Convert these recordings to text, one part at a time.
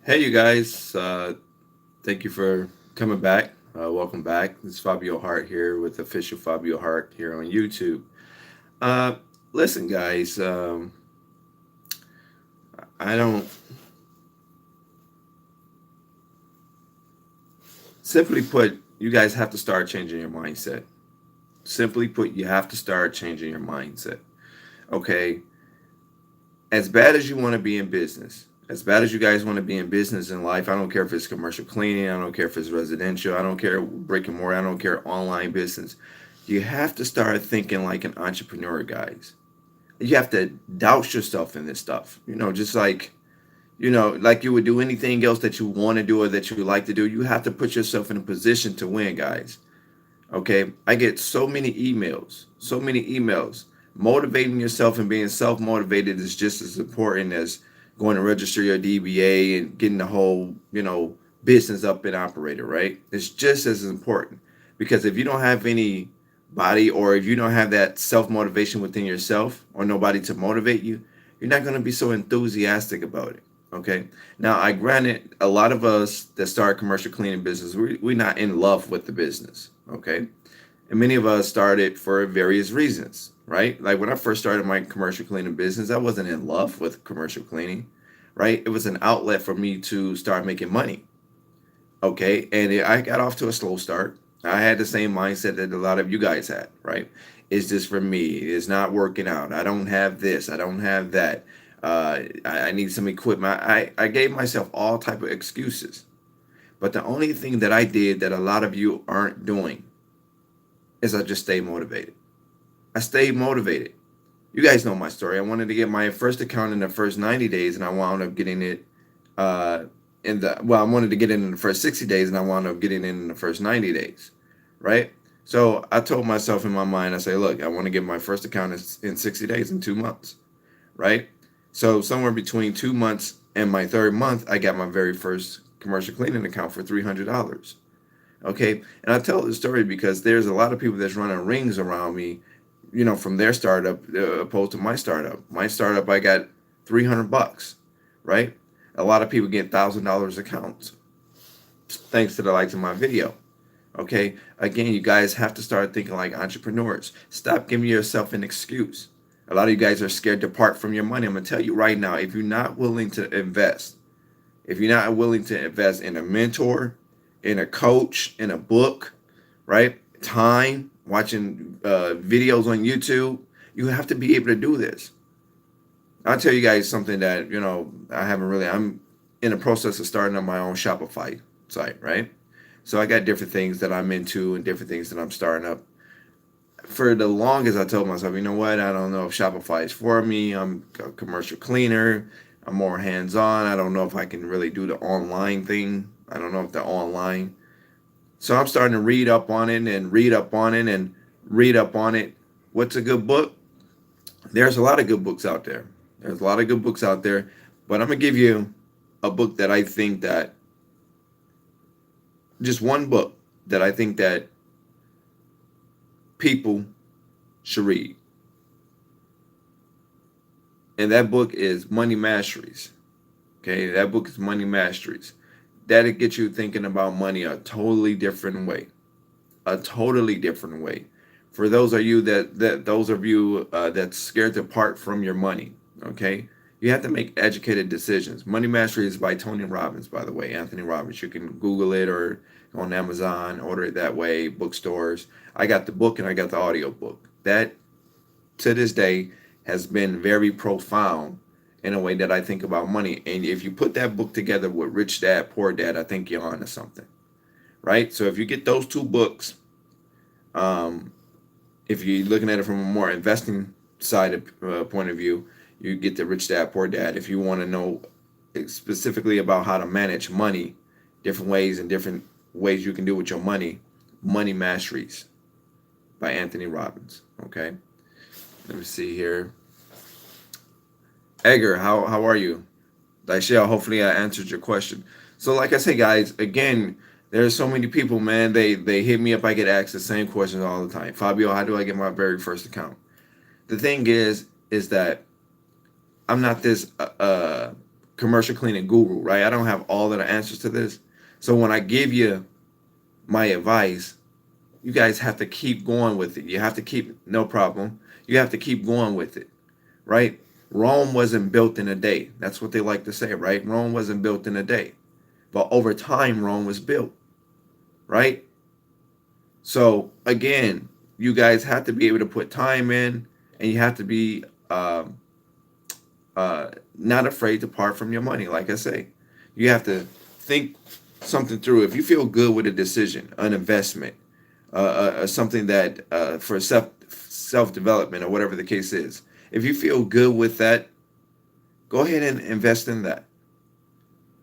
Hey, you guys. Thank you for coming back. Welcome back. This is Fabio Hart here with official Fabio Hart here on YouTube. Uh, Listen, guys, I don't simply put, you guys have to start changing your mindset. Simply put, you have to start changing your mindset. Okay. As bad as you want to be in business, as bad as you guys want to be in business in life, I don't care if it's commercial cleaning, I don't care if it's residential, I don't care brick and mortar, I don't care online business. You have to start thinking like an entrepreneur, guys. You have to douse yourself in this stuff. Just like you would do anything else that you want to do or that you like to do. You have to put yourself in a position to win, guys. Okay, I get so many emails. Motivating yourself and being self motivated is just as important as going to register your DBA and getting the whole, business up and operated, right? It's just as important because if you don't have any body or if you don't have that self motivation within yourself or nobody to motivate you, you're not going to be so enthusiastic about it. Okay. Now, I granted a lot of us that start commercial cleaning business, we're not in love with the business. Okay. And many of us started for various reasons, right? Like when I first started my commercial cleaning business, I wasn't in love with commercial cleaning, right? It was an outlet for me to start making money. Okay. I got off to a slow start. I had the same mindset that a lot of you guys had, right? It's just for me. It's not working out. I don't have this. I don't have that. I need some equipment. I gave myself all type of excuses. But the only thing that I did that a lot of you aren't doing is I just stayed motivated. I stayed motivated. You guys know my story. I wanted to get my first account in the first 90 days, and I wound up getting it uh, I wanted to get it in the first 60 days, and I wound up getting it in the first 90 days, right? So I told myself in my mind, I say, look, I want to get my first account in 60 days, in 2 months, right? So somewhere between 2 months and my third month, I got my very first commercial cleaning account for $300. Okay. And I tell this story because there's a lot of people that's running rings around me, from their startup opposed to my startup. My startup, I got $300, right? A lot of people get $1,000 accounts thanks to the likes of my video. Okay. Again, you guys have to start thinking like entrepreneurs. Stop giving yourself an excuse. A lot of you guys are scared to part from your money. I'm going to tell you right now, if you're not willing to invest, if you're not willing to invest in a mentor, in a coach, in a book, right? Time, watching videos on YouTube, you have to be able to do this. I'll tell you guys something that, I'm in the process of starting on my own Shopify site, right? So I got different things that I'm into and different things that I'm starting up. For the longest, I told myself, you know what? I don't know if Shopify is for me. I'm a commercial cleaner. I'm more hands on. I don't know if I can really do the online thing. I don't know if the online. So I'm starting to read up on it and read up on it and read up on it. What's a good book? There's a lot of good books out there. There's a lot of good books out there. But I'm going to give you a book that I think that, just one book that I think that people should read. And that book is Money Masteries. Okay, that book is Money Masteries. That'll get you thinking about money a totally different way. A totally different way. For those of you that's scared to part from your money, okay, you have to make educated decisions. Money Mastery is by Tony Robbins, by the way, Anthony Robbins. You can Google it or on Amazon, order it that way, bookstores. I got the book and I got the audio book. That to this day has been very profound in a way that I think about money. And if you put that book together with Rich Dad, Poor Dad, I think you're onto something, right? So if you get those two books, um, if you're looking at it from a more investing side of, point of view, you get the Rich Dad Poor Dad. If you want to know specifically about how to manage money, different ways and different ways you can do with your money, Money Masteries by Anthony Robbins. Okay, let me see here. Edgar, how are you? Daishel, hopefully I answered your question. So like I say, guys, again, there's so many people, man. They hit me up. I get asked the same questions all the time. Fabio, how do I get my very first account? The thing is that I'm not this commercial cleaning guru, right? I don't have all of the answers to this. So when I give you my advice, you guys have to keep going with it. You have to keep, no problem. You have to keep going with it, right? Rome wasn't built in a day. That's what they like to say, right? Rome wasn't built in a day. But over time, Rome was built, right? So again, you guys have to be able to put time in, and you have to be not afraid to part from your money. Like I say, you have to think something through. If you feel good with a decision, an investment, something that for self development or whatever the case is, if you feel good with that, go ahead and invest in that.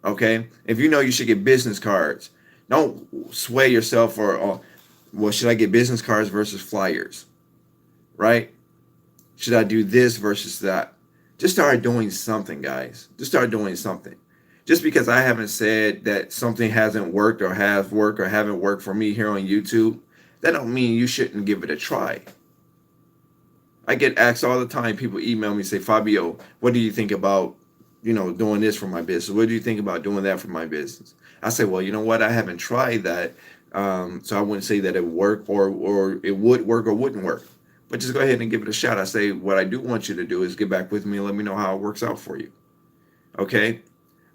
Okay. If you know you should get business cards, don't sway yourself or well, should I get business cards versus flyers? Right? Should I do this versus that? Just start doing something, guys. Just start doing something. Just because I haven't said that something hasn't worked or has worked or haven't worked for me here on YouTube, that don't mean you shouldn't give it a try. I get asked all the time, people email me, say, Fabio, what do you think about, doing this for my business? What do you think about doing that for my business? I say, well, you know what? I haven't tried that. So I wouldn't say that it would work or it would work or wouldn't work. But just go ahead and give it a shot. I say, what I do want you to do is get back with me and let me know how it works out for you. Okay?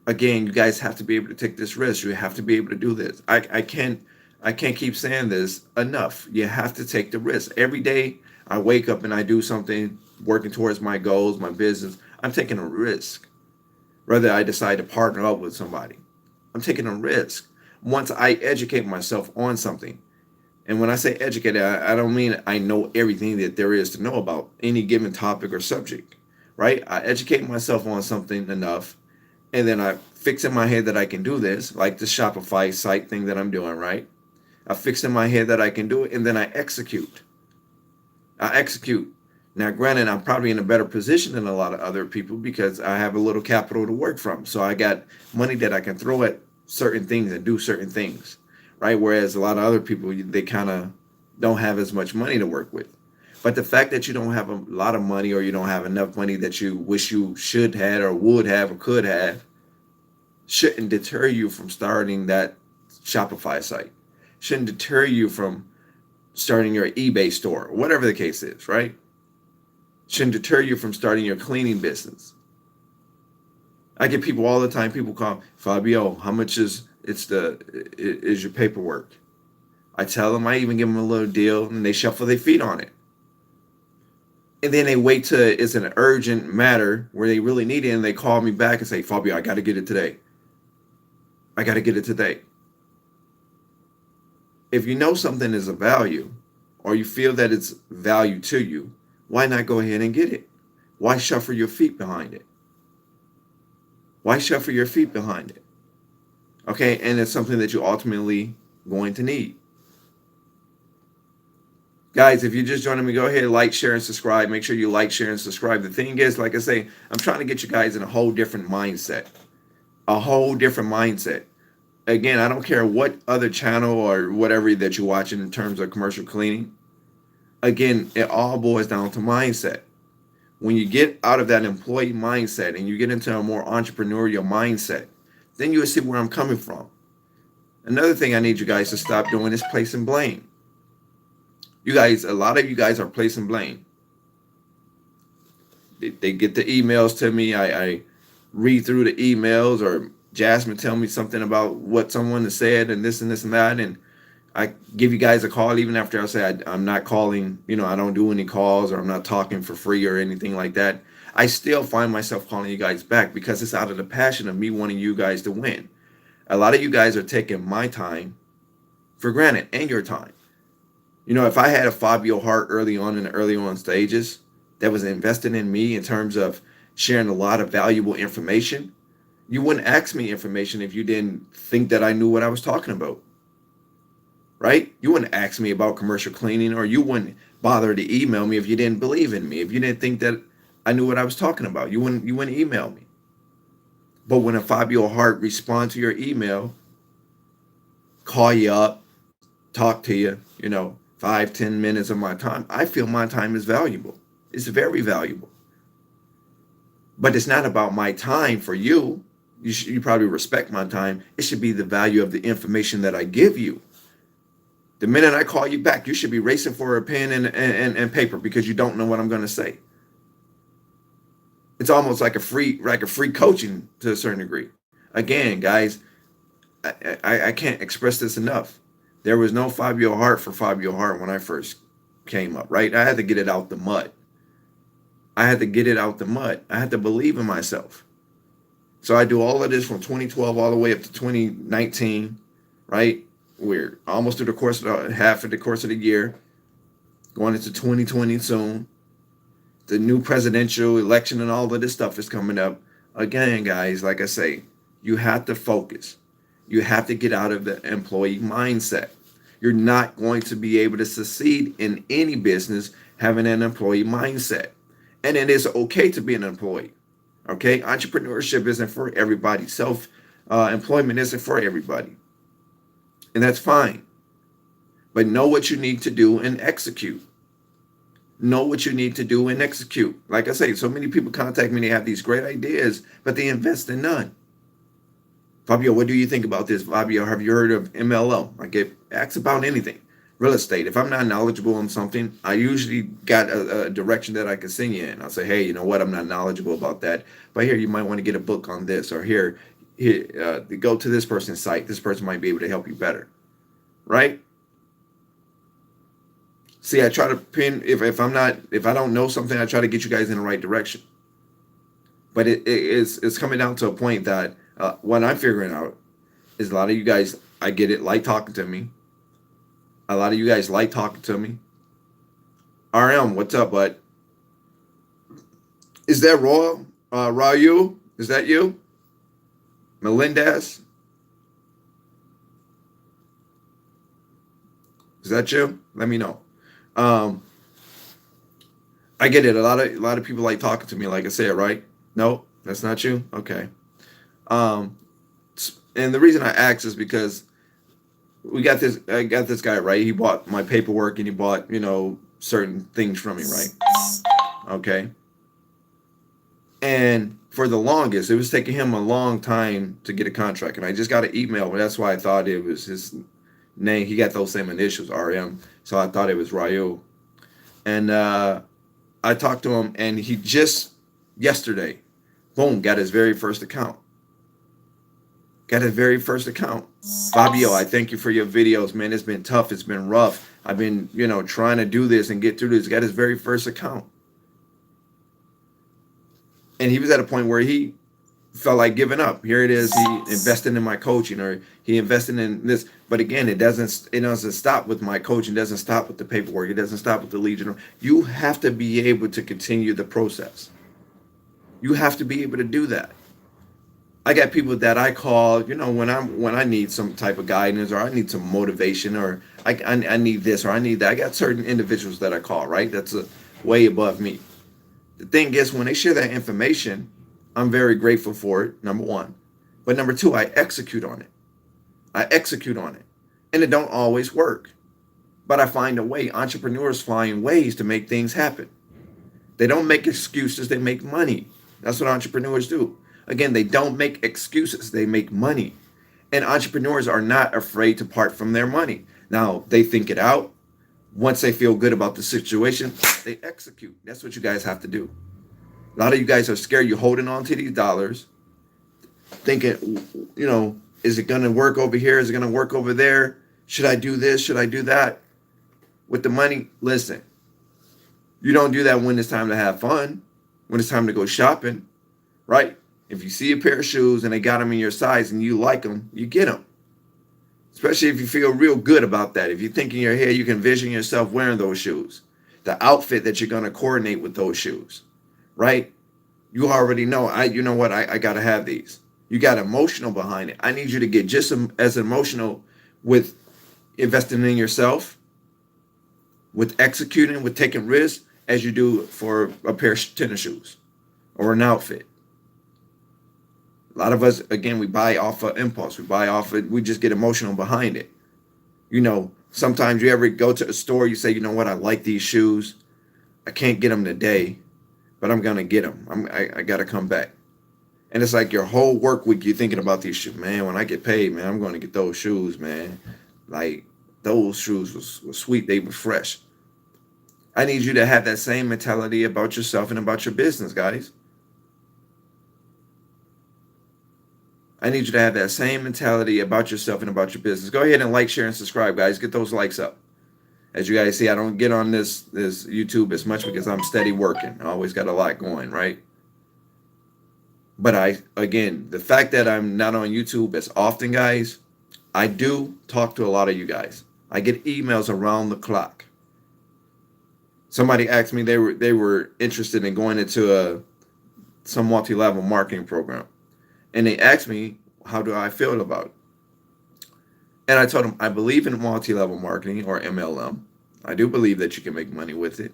Again, you guys have to be able to take this risk. You have to be able to do this. I can't keep saying this enough. You have to take the risk. Every day I wake up and I do something working towards my goals, my business. I'm taking a risk. Whether I decide to partner up with somebody, I'm taking a risk. Once I educate myself on something, and when I say educate, I don't mean I know everything that there is to know about any given topic or subject, right? I educate myself on something enough, and then I fix in my head that I can do this, like the Shopify site thing that I'm doing, right? I fix in my head that I can do it, and then I execute. Now, granted, I'm probably in a better position than a lot of other people because I have a little capital to work from. So I got money that I can throw at certain things and do certain things, right? Whereas a lot of other people, they kind of don't have as much money to work with. But the fact that you don't have a lot of money or you don't have enough money that you wish you should have or would have or could have shouldn't deter you from starting that Shopify site. Shouldn't deter you from starting your eBay store, whatever the case is, right? Shouldn't deter you from starting your cleaning business. I get people all the time. People call, Fabio, how much is your paperwork? I tell them, I even give them a little deal, and they shuffle their feet on it. And then they wait till it's an urgent matter where they really need it, and they call me back and say, Fabio, I got to get it today. I got to get it today. If you know something is of value, or you feel that it's value to you, why not go ahead and get it? Why shuffle your feet behind it? Why shuffle your feet behind it? Okay, and it's something that you're ultimately going to need. Guys, if you're just joining me, go ahead, like, share, and subscribe. Make sure you like, share, and subscribe. The thing is, like I say, I'm trying to get you guys in a whole different mindset. A whole different mindset. Again, I don't care what other channel or whatever that you're watching in terms of commercial cleaning. Again, it all boils down to mindset. When you get out of that employee mindset and you get into a more entrepreneurial mindset, then you'll see where I'm coming from. Another thing I need you guys to stop doing is placing blame. You guys, a lot of you guys are placing blame. They get the emails to me. I read through the emails, or Jasmine tell me something about what someone has said and this and this and that, and I give you guys a call even after I say I'm not calling, I don't do any calls, or I'm not talking for free or anything like that. I still find myself calling you guys back because it's out of the passion of me wanting you guys to win. A lot of you guys are taking my time for granted, and your time. If I had a Fabio Hart early on stages that was invested in me in terms of sharing a lot of valuable information, you wouldn't ask me information if you didn't think that I knew what I was talking about. Right? You wouldn't ask me about commercial cleaning, or you wouldn't bother to email me if you didn't believe in me. If you didn't think that I knew what I was talking about, you wouldn't email me. But when a Fabio Hart responds to your email, call you up, talk to you, 5-10 minutes of my time, I feel my time is valuable. It's very valuable. But it's not about my time for you. You probably respect my time. It should be the value of the information that I give you. The minute I call you back, you should be racing for a pen and paper because you don't know what I'm going to say. It's almost like a free coaching to a certain degree. Again, guys, I can't express this enough. There was no Fabio Hart for Fabio Hart when I first came up, right? I had to get it out the mud. I had to get it out the mud. I had to believe in myself. So I do all of this from 2012 all the way up to 2019, right? We're almost through the course of half of the course of the year, going into 2020 soon. The new presidential election and all of this stuff is coming up. Again, guys, like I say, you have to focus. You have to get out of the employee mindset. You're not going to be able to succeed in any business having an employee mindset. And it is okay to be an employee. Okay, entrepreneurship isn't for everybody. Employment isn't for everybody, and that's fine. But know what you need to do and execute. Know what you need to do and execute. Like I say, so many people contact me. They have these great ideas, but they invest in none. Fabio, what do you think about this? Fabio, have you heard of MLM? I get asked about anything. Real estate. If I'm not knowledgeable on something, I usually got a direction that I can send you in. I'll say, hey, you know what? I'm not knowledgeable about that, but here you might want to get a book on this, or here go to this person's site. This person might be able to help you better, right? See, I try to pin if I don't know something, I try to get you guys in the right direction. But it's coming down to a point that what I'm figuring out is a lot of you guys, I get it, like talking to me. A lot of you guys like talking to me. RM, what's up, bud? Is that Raul? Is that you? Melendez? Is that you? Let me know. I get it. A lot of people like talking to me, like I said, right? No, that's not you. Okay. And the reason I asked is because I got this guy, right? He bought my paperwork and he bought, certain things from me, right? Okay. And for the longest, it was taking him a long time to get a contract. And I just got an email. That's why I thought it was his name. He got those same initials, RM. So I thought it was Raul. And I talked to him, and he just yesterday, boom, got his very first account. Fabio, I thank you for your videos, man. It's been tough. It's been rough. I've been, trying to do this and get through this. Got his very first account. And he was at a point where he felt like giving up. Here it is. He invested in my coaching, or he invested in this. But again, it doesn't stop with my coaching. It doesn't stop with the paperwork. It doesn't stop with the Legion. You have to be able to continue the process. You have to be able to do that. I got people that I call, when I need some type of guidance, or I need some motivation, or I need this, or I need that. I got certain individuals that I call, right? That's way above me. The thing is, when they share that information, I'm very grateful for it, number one. But number two, I execute on it. And it don't always work. But I find a way. Entrepreneurs find ways to make things happen. They don't make excuses, they make money. That's what entrepreneurs do. Again, they don't make excuses, they make money. And entrepreneurs are not afraid to part from their money. Now, they think it out. Once they feel good about the situation, they execute. That's what you guys have to do. A lot of you guys are scared. You're holding on to these dollars, thinking, is it going to work over here? Is it going to work over there? Should I do this? Should I do that? With the money, listen, you don't do that when it's time to have fun, when it's time to go shopping, right? If you see a pair of shoes and they got them in your size and you like them, you get them. Especially if you feel real good about that. If you think in your head, you can envision yourself wearing those shoes, the outfit that you're going to coordinate with those shoes, right? You already know, I got to have these. You got emotional behind it. I need you to get just as emotional with investing in yourself, with executing, with taking risks, as you do for a pair of tennis shoes or an outfit. A lot of us, again, we buy off of impulse. We just get emotional behind it. Sometimes you ever go to a store, you say, you know what, I like these shoes. I can't get them today, but I'm going to get them. I got to come back. And it's like your whole work week, you're thinking about these shoes. Man, when I get paid, man, I'm going to get those shoes, man. Like, those shoes was sweet. They were fresh. I need you to have that same mentality about yourself and about your business, guys. I need you to have that same mentality about yourself and about your business. Go ahead and like, share, and subscribe, guys. Get those likes up. As you guys see, I don't get on this YouTube as much because I'm steady working. I always got a lot going, right? But again, the fact that I'm not on YouTube as often, guys, I do talk to a lot of you guys. I get emails around the clock. Somebody asked me they were interested in going into some multi-level marketing program. And they asked me, how do I feel about it? And I told them, I believe in multi-level marketing, or MLM. I do believe that you can make money with it.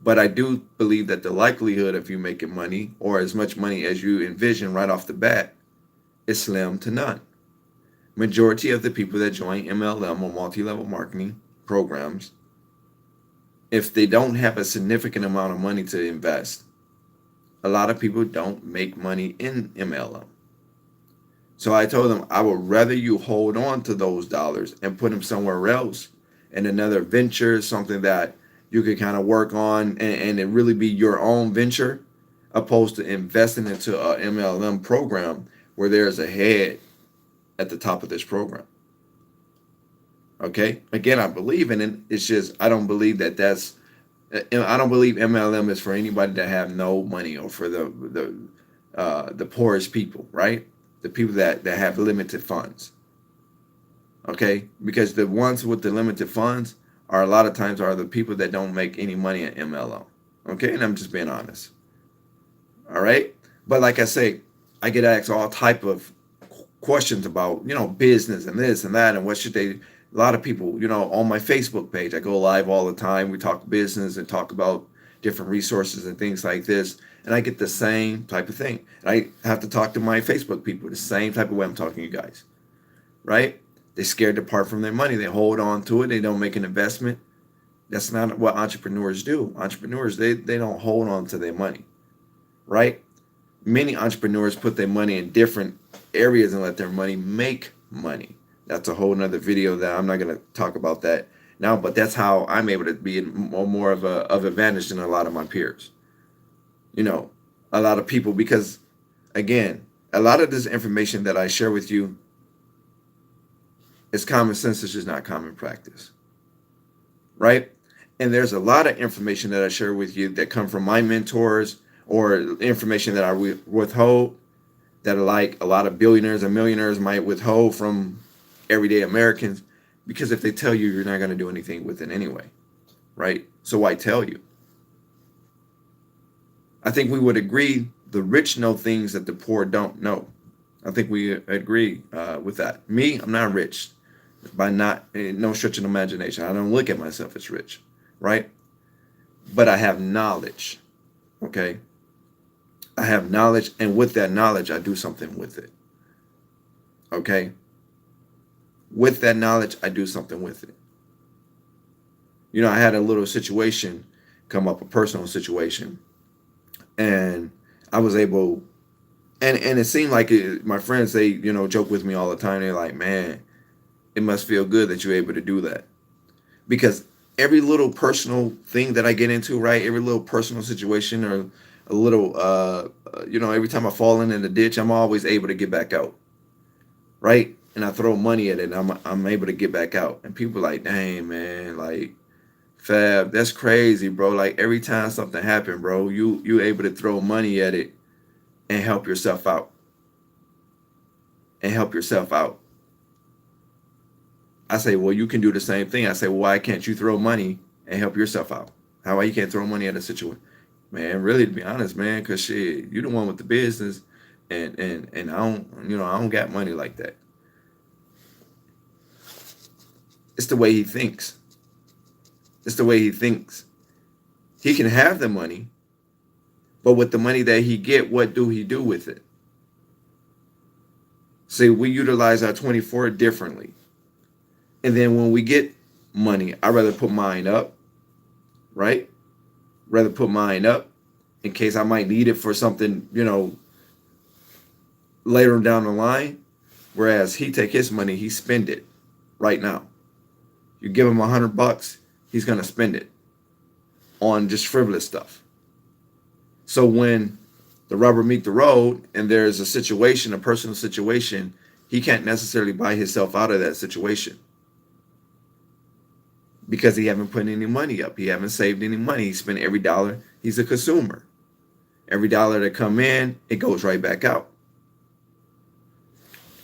But I do believe that the likelihood of you making money, or as much money as you envision right off the bat, is slim to none. Majority of the people that join MLM, or multi-level marketing programs, if they don't have a significant amount of money to invest, a lot of people don't make money in MLM. So I told them, I would rather you hold on to those dollars and put them somewhere else, in another venture, something that you could kind of work on, and it really be your own venture, opposed to investing into a MLM program where there's a head at the top of this program. Okay, again, I believe in it. It's just I don't believe I don't believe MLM is for anybody that have no money, or for the poorest people, right? The people that have limited funds. Okay, because the ones with the limited funds are a lot of times are the people that don't make any money at MLM. Okay, and I'm just being honest. All right, but like I say, I get asked all type of questions about business and this and that, and what should they. A lot of people, on my Facebook page, I go live all the time. We talk business and talk about different resources and things like this, and I get the same type of thing. And I have to talk to my Facebook people the same type of way I'm talking to you guys, right? They're scared to part from their money. They hold on to it. They don't make an investment. That's not what entrepreneurs do. Entrepreneurs, they don't hold on to their money, right? Many entrepreneurs put their money in different areas and let their money make money. That's a whole nother video that I'm not going to talk about that now, but that's how I'm able to be more of advantage than a lot of my peers. A lot of people, because again, a lot of this information that I share with you is common sense. It's just not common practice, right? And there's a lot of information that I share with you that come from my mentors, or information that I withhold, that are like a lot of billionaires and millionaires might withhold from everyday Americans, because if they tell you, you're not going to do anything with it anyway, right? So why tell you? I think we would agree the rich know things that the poor don't know. I think we agree with that. Me, I'm not rich by no stretch of imagination. I don't look at myself as rich, right? But I have knowledge, okay? I have knowledge, and with that knowledge, I do something with it, okay? With that knowledge, I do something with it. I had a little situation come up, a personal situation, and I was able, and it seemed like my friends, they, joke with me all the time. They're like, man, it must feel good that you're able to do that. Because every little personal thing that I get into, right, every little personal situation, or a little, every time I fall in the ditch, I'm always able to get back out, right? And I throw money at it, and I'm able to get back out. And people are like, dang, man, like, Fab, that's crazy, bro. Like, every time something happened, bro, you able to throw money at it and help yourself out. And help yourself out. I say, well, you can do the same thing. I say, well, why can't you throw money and help yourself out? How you can't throw money at a situation? Man, really, to be honest, man, because shit, you the one with the business, and I don't, I don't got money like that. It's the way he thinks. It's the way he thinks. He can have the money, but with the money that he get, what do he do with it? See, we utilize our 24 differently. And then when we get money, I'd rather put mine up, right? Rather put mine up in case I might need it for something, later down the line, whereas he take his money, he spend it right now. You give him $100, he's gonna spend it on just frivolous stuff. So when the rubber meet the road and there's a situation, a personal situation, he can't necessarily buy himself out of that situation because he haven't put any money up. He haven't saved any money. He spent every dollar. He's a consumer. Every dollar that come in, it goes right back out.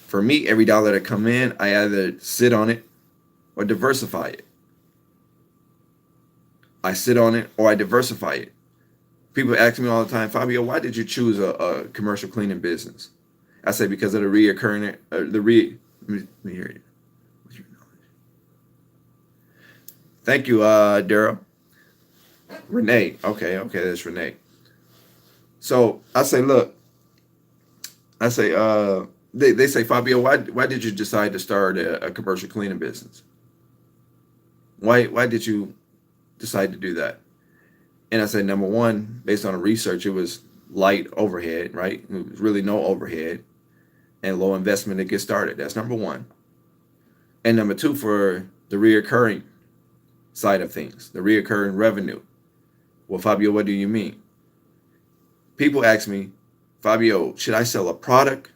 For me, every dollar that come in, I either sit on it or diversify it. I sit on it or I diversify it. People ask me all the time, Fabio, why did you choose a commercial cleaning business? I say because of the reoccurring, let me hear you. What's your knowledge? Thank you, Daryl. Renee. Okay, that's Renee. So I say, look, I say, they say, Fabio, why did you decide to start a commercial cleaning business? Why did you decide to do that? And I said, number one, based on the research, it was light overhead, right? It was really no overhead and low investment to get started. That's number one. And number two, for the reoccurring side of things, the reoccurring revenue. Well, Fabio, what do you mean? People ask me, Fabio, should I sell a product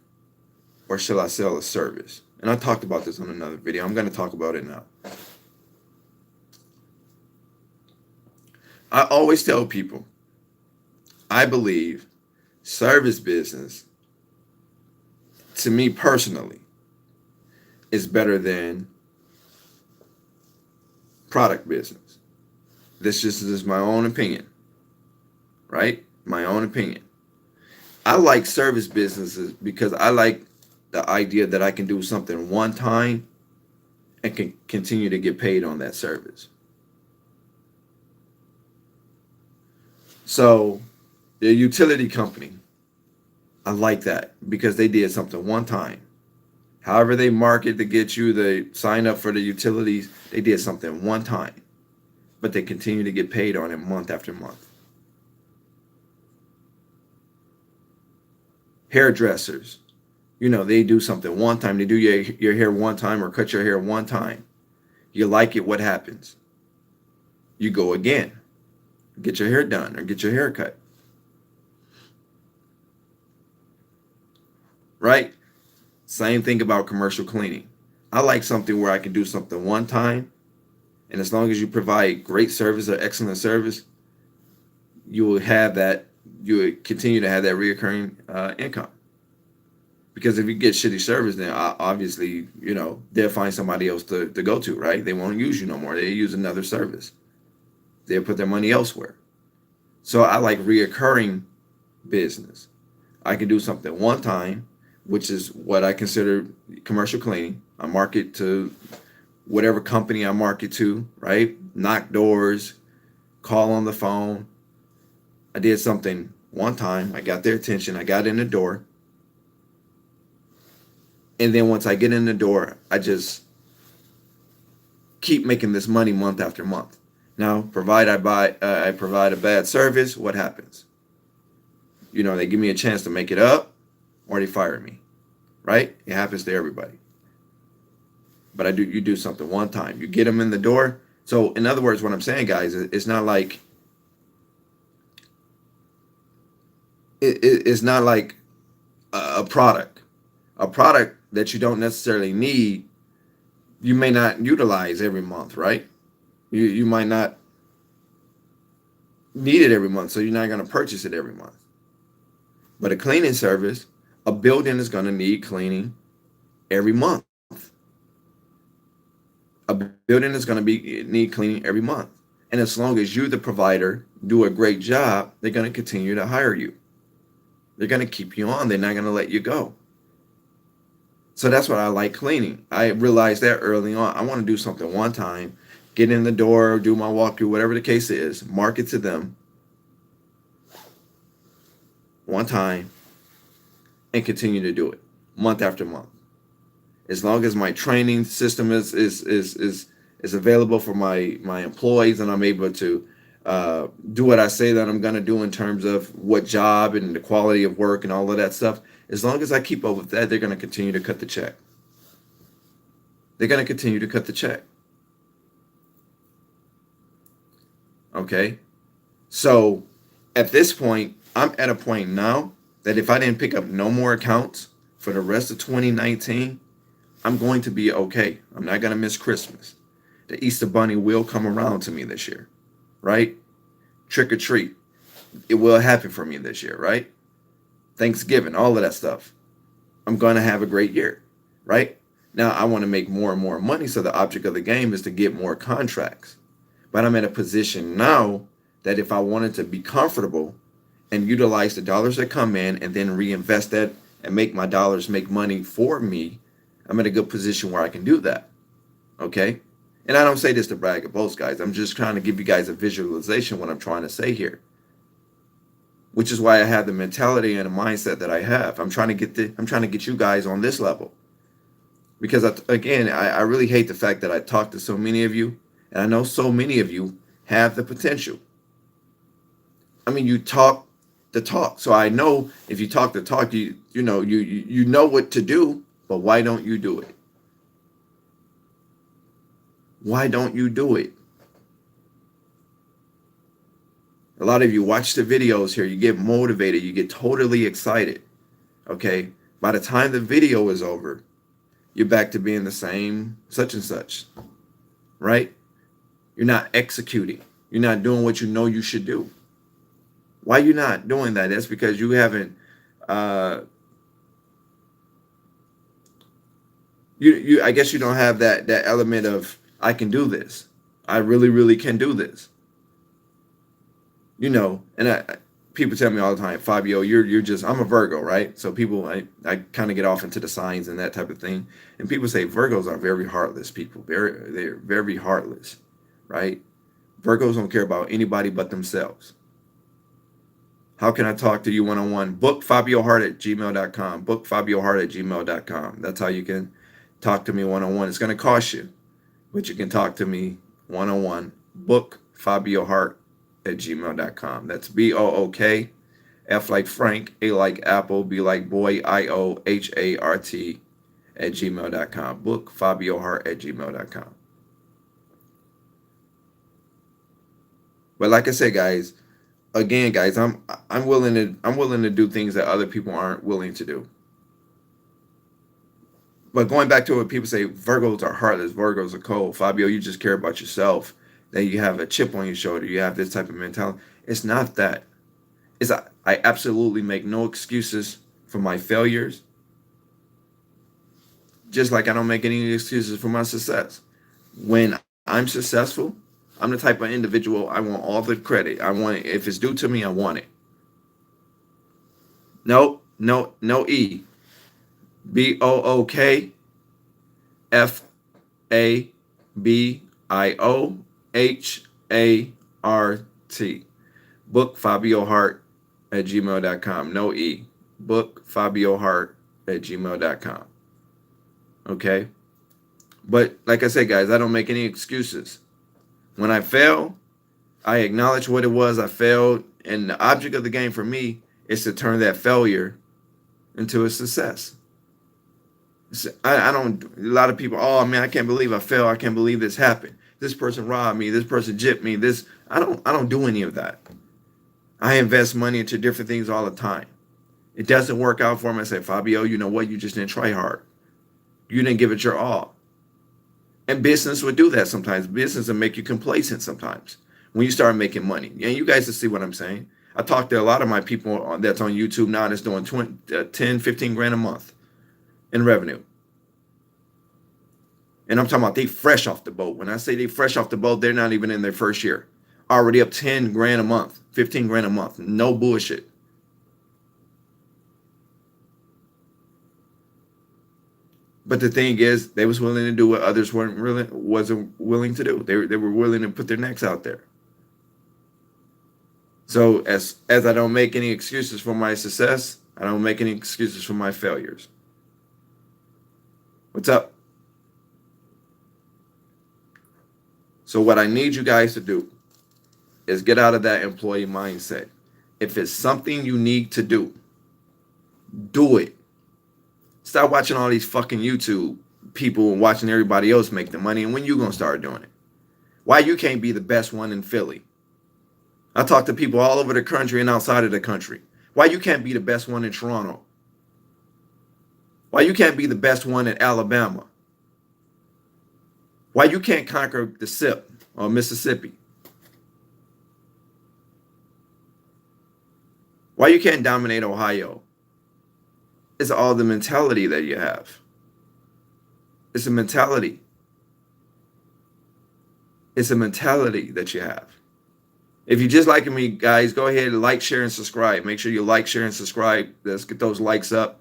or should I sell a service? And I talked about this on another video. I'm going to talk about it now. I always tell people, I believe service business, to me personally, is better than product business. This just is my own opinion, right? My own opinion. I like service businesses because I like the idea that I can do something one time and can continue to get paid on that service. So the utility company, I like that because they did something one time. However they market to get you to sign up for the utilities, they did something one time, but they continue to get paid on it month after month. Hairdressers, they do something one time. They do your hair one time or cut your hair one time. You like it, what happens? You go again. Get your hair done or get your hair cut. Right? Same thing about commercial cleaning. I like something where I can do something one time, and as long as you provide great service or excellent service, you will continue to have that recurring income. Because if you get shitty service, then obviously, they'll find somebody else to go to, right? They won't use you no more. They use another service. They'll put their money elsewhere. So I like reoccurring business. I can do something one time, which is what I consider commercial cleaning. I market to whatever company I market to, right? Knock doors, call on the phone. I did something one time. I got their attention. I got in the door. And then once I get in the door, I just keep making this money month after month. Now, I provide a bad service, what happens? They give me a chance to make it up or they fire me, right? It happens to everybody. But you do something one time. You get them in the door. So in other words, what I'm saying, guys, it's not like it's not like a product. A product that you don't necessarily need, you may not utilize every month, right? You might not need it every month, so you're not going to purchase it every month. But a cleaning service, a building is going to need cleaning every month. A building is going to need cleaning every month. And as long as you, the provider, do a great job, they're going to continue to hire you. They're going to keep you on. They're not going to let you go. So that's what I like cleaning. I realized that early on. I want to do something one time, get in the door, do my walkthrough, whatever the case is, market to them one time and continue to do it month after month. As long as my training system is available for my employees and I'm able to do what I say that I'm going to do in terms of what job and the quality of work and all of that stuff, as long as I keep up with that, they're going to continue to cut the check. They're going to continue to cut the check. Okay? So at this point, I'm at a point now that if I didn't pick up no more accounts for the rest of 2019, I'm going to be okay. I'm not going to miss Christmas. The Easter Bunny will come around to me this year, right? Trick or treat. It will happen for me this year, right? Thanksgiving, all of that stuff. I'm going to have a great year, right? Now, I want to make more and more money, so the object of the game is to get more contracts. But I'm in a position now that if I wanted to be comfortable and utilize the dollars that come in and then reinvest that and make my dollars make money for me, I'm in a good position where I can do that. Okay? And I don't say this to brag or boast, guys. I'm just trying to give you guys a visualization of what I'm trying to say here. Which is why I have the mentality and the mindset that I have. I'm trying to get you guys on this level. Because I really hate the fact that I talk to so many of you, and I know so many of you have the potential. I mean, you talk the talk. So I know if you talk the talk, you know what to do, but why don't you do it? Why don't you do it? A lot of you watch the videos here, you get motivated, you get totally excited. Okay? By the time the video is over, you're back to being the same such and such. Right? You're not executing. You're not doing what you know you should do. Why are you not doing that? That's because you haven't I guess you don't have that element of I can do this. I really, really can do this. And people tell me all the time, Fabio, you're just, I'm a Virgo, right? So people, I kind of get off into the signs and that type of thing. And people say Virgos are very heartless people. They're very heartless, right? Virgos don't care about anybody but themselves. How can I talk to you one-on-one? Book FabioHart@gmail.com. Book FabioHart@gmail.com. That's how you can talk to me one-on-one. It's going to cost you, but you can talk to me one-on-one. Book FabioHart@gmail.com. That's BOOK, F like Frank, A like Apple, B like boy, IOHART @gmail.com. Book FabioHart@gmail.com. But like I said, guys, again, guys, I'm willing to do things that other people aren't willing to do. But going back to what people say, Virgos are heartless, Virgos are cold. Fabio, you just care about yourself. That you have a chip on your shoulder. You have this type of mentality. It's not that. I absolutely make no excuses for my failures. Just like I don't make any excuses for my success. When I'm successful, I'm the type of individual, I want all the credit. I want it. If it's due to me, I want it. No E. BOOK FABIOHART. Book FabioHart@gmail.com. No E. Book FabioHart@gmail.com. Okay? But like I said, guys, I don't make any excuses. When I fail, I acknowledge what it was. I failed. And the object of the game for me is to turn that failure into a success. I don't, a lot of people, oh man, I can't believe I fell. I can't believe this happened. This person robbed me. This person gypped me. I don't do any of that. I invest money into different things all the time. It doesn't work out for me. I say, Fabio, you know what? You just didn't try hard. You didn't give it your all. And business would do that sometimes. Business will make you complacent sometimes when you start making money. And you guys will see what I'm saying. I talk to a lot of my people that's on YouTube now that's doing 10, 15 grand a month in revenue. And I'm talking about they fresh off the boat. When I say they fresh off the boat, they're not even in their first year. Already up 10 grand a month, 15 grand a month. No bullshit. But the thing is, they was willing to do what others wasn't willing to do. They were willing to put their necks out there. So as I don't make any excuses for my success, I don't make any excuses for my failures. What's up? So what I need you guys to do is get out of that employee mindset. If it's something you need to do it. Stop watching all these fucking YouTube people and watching everybody else make the money. And when you gonna start doing it? Why you can't be the best one in Philly? I talk to people all over the country and outside of the country. Why you can't be the best one in Toronto? Why you can't be the best one in Alabama? Why you can't conquer the SIP or Mississippi? Why you can't dominate Ohio? It's all the mentality that you have. It's a mentality. It's a mentality that you have. If you just liking me, guys, go ahead and like, share, and subscribe. Make sure you like, share, and subscribe. Let's get those likes up.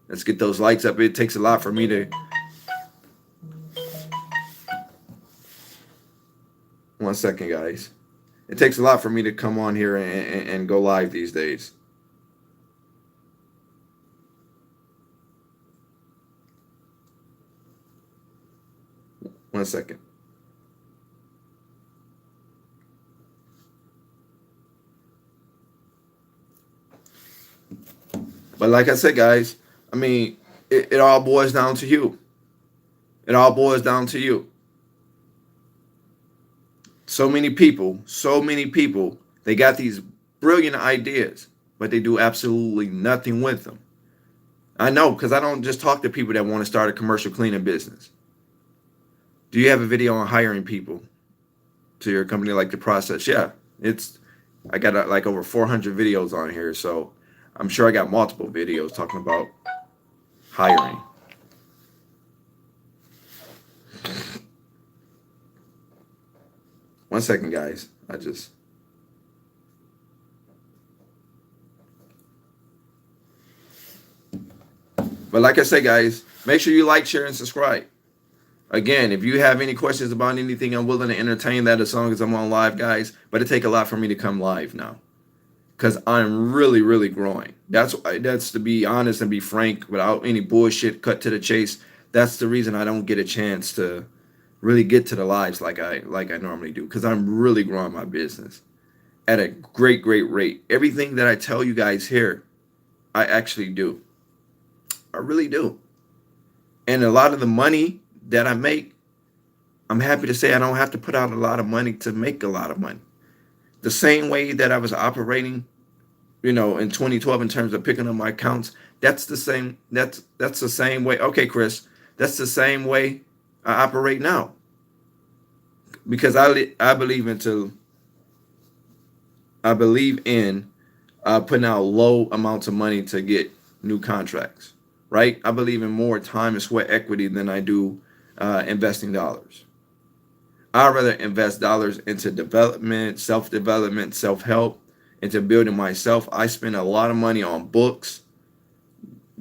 Let's get those likes up. It takes a lot for me to... One second, guys. It takes a lot for me to come on here and go live these days. One second. But like I said, guys, I mean, it all boils down to you. It all boils down to you. So many people, they got these brilliant ideas, but they do absolutely nothing with them. I know, because I don't just talk to people that want to start a commercial cleaning business. Do you have a video on hiring people to your company, like the process? Yeah, I got like over 400 videos on here, so I'm sure I got multiple videos talking about hiring. One second, guys. But like I said, guys, make sure you like, share, and subscribe. Again, if you have any questions about anything, I'm willing to entertain that as long as I'm on live, guys. But it takes a lot for me to come live now, because I'm really, really growing. That's to be honest and be frank, without any bullshit, cut to the chase. That's the reason I don't get a chance to really get to the lives like I normally do, because I'm really growing my business at a great rate. Everything that I tell you guys here, I actually do. I really do. And a lot of the money that I make, I'm happy to say I don't have to put out a lot of money to make a lot of money. The same way that I was operating, in 2012 in terms of picking up my accounts, that's the same way. Okay, Chris, that's the same way I operate now. Because I believe in putting out low amounts of money to get new contracts, right? I believe in more time and sweat equity than I do investing dollars. I'd rather invest dollars into development, self-development, self-help, into building myself. I spend a lot of money on books,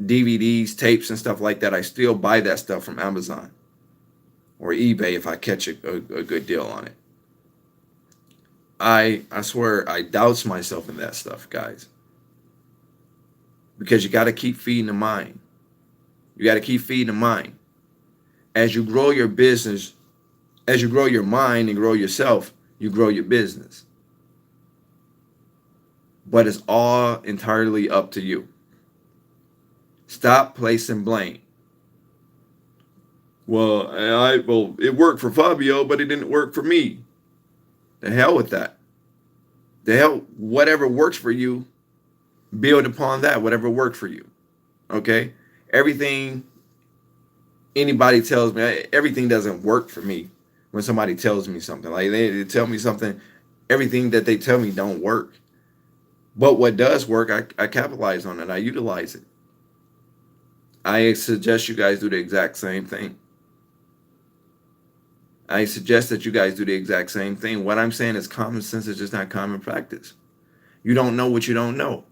DVDs, tapes, and stuff like that. I still buy that stuff from Amazon or eBay if I catch a good deal on it. I swear I douse myself in that stuff, guys. Because you got to keep feeding the mind. You got to keep feeding the mind. As you grow your business, as you grow your mind and grow yourself, you grow your business. But it's all entirely up to you. Stop placing blame. Well, it worked for Fabio, but it didn't work for me. The hell with that. The hell, whatever works for you, build upon that, whatever worked for you. Okay? Everything anybody tells me, everything doesn't work for me when somebody tells me something. Like they tell me something, everything that they tell me don't work. But what does work, I capitalize on it. I utilize it. I suggest you guys do the exact same thing. I suggest that you guys do the exact same thing. What I'm saying is common sense is just not common practice. You don't know what you don't know.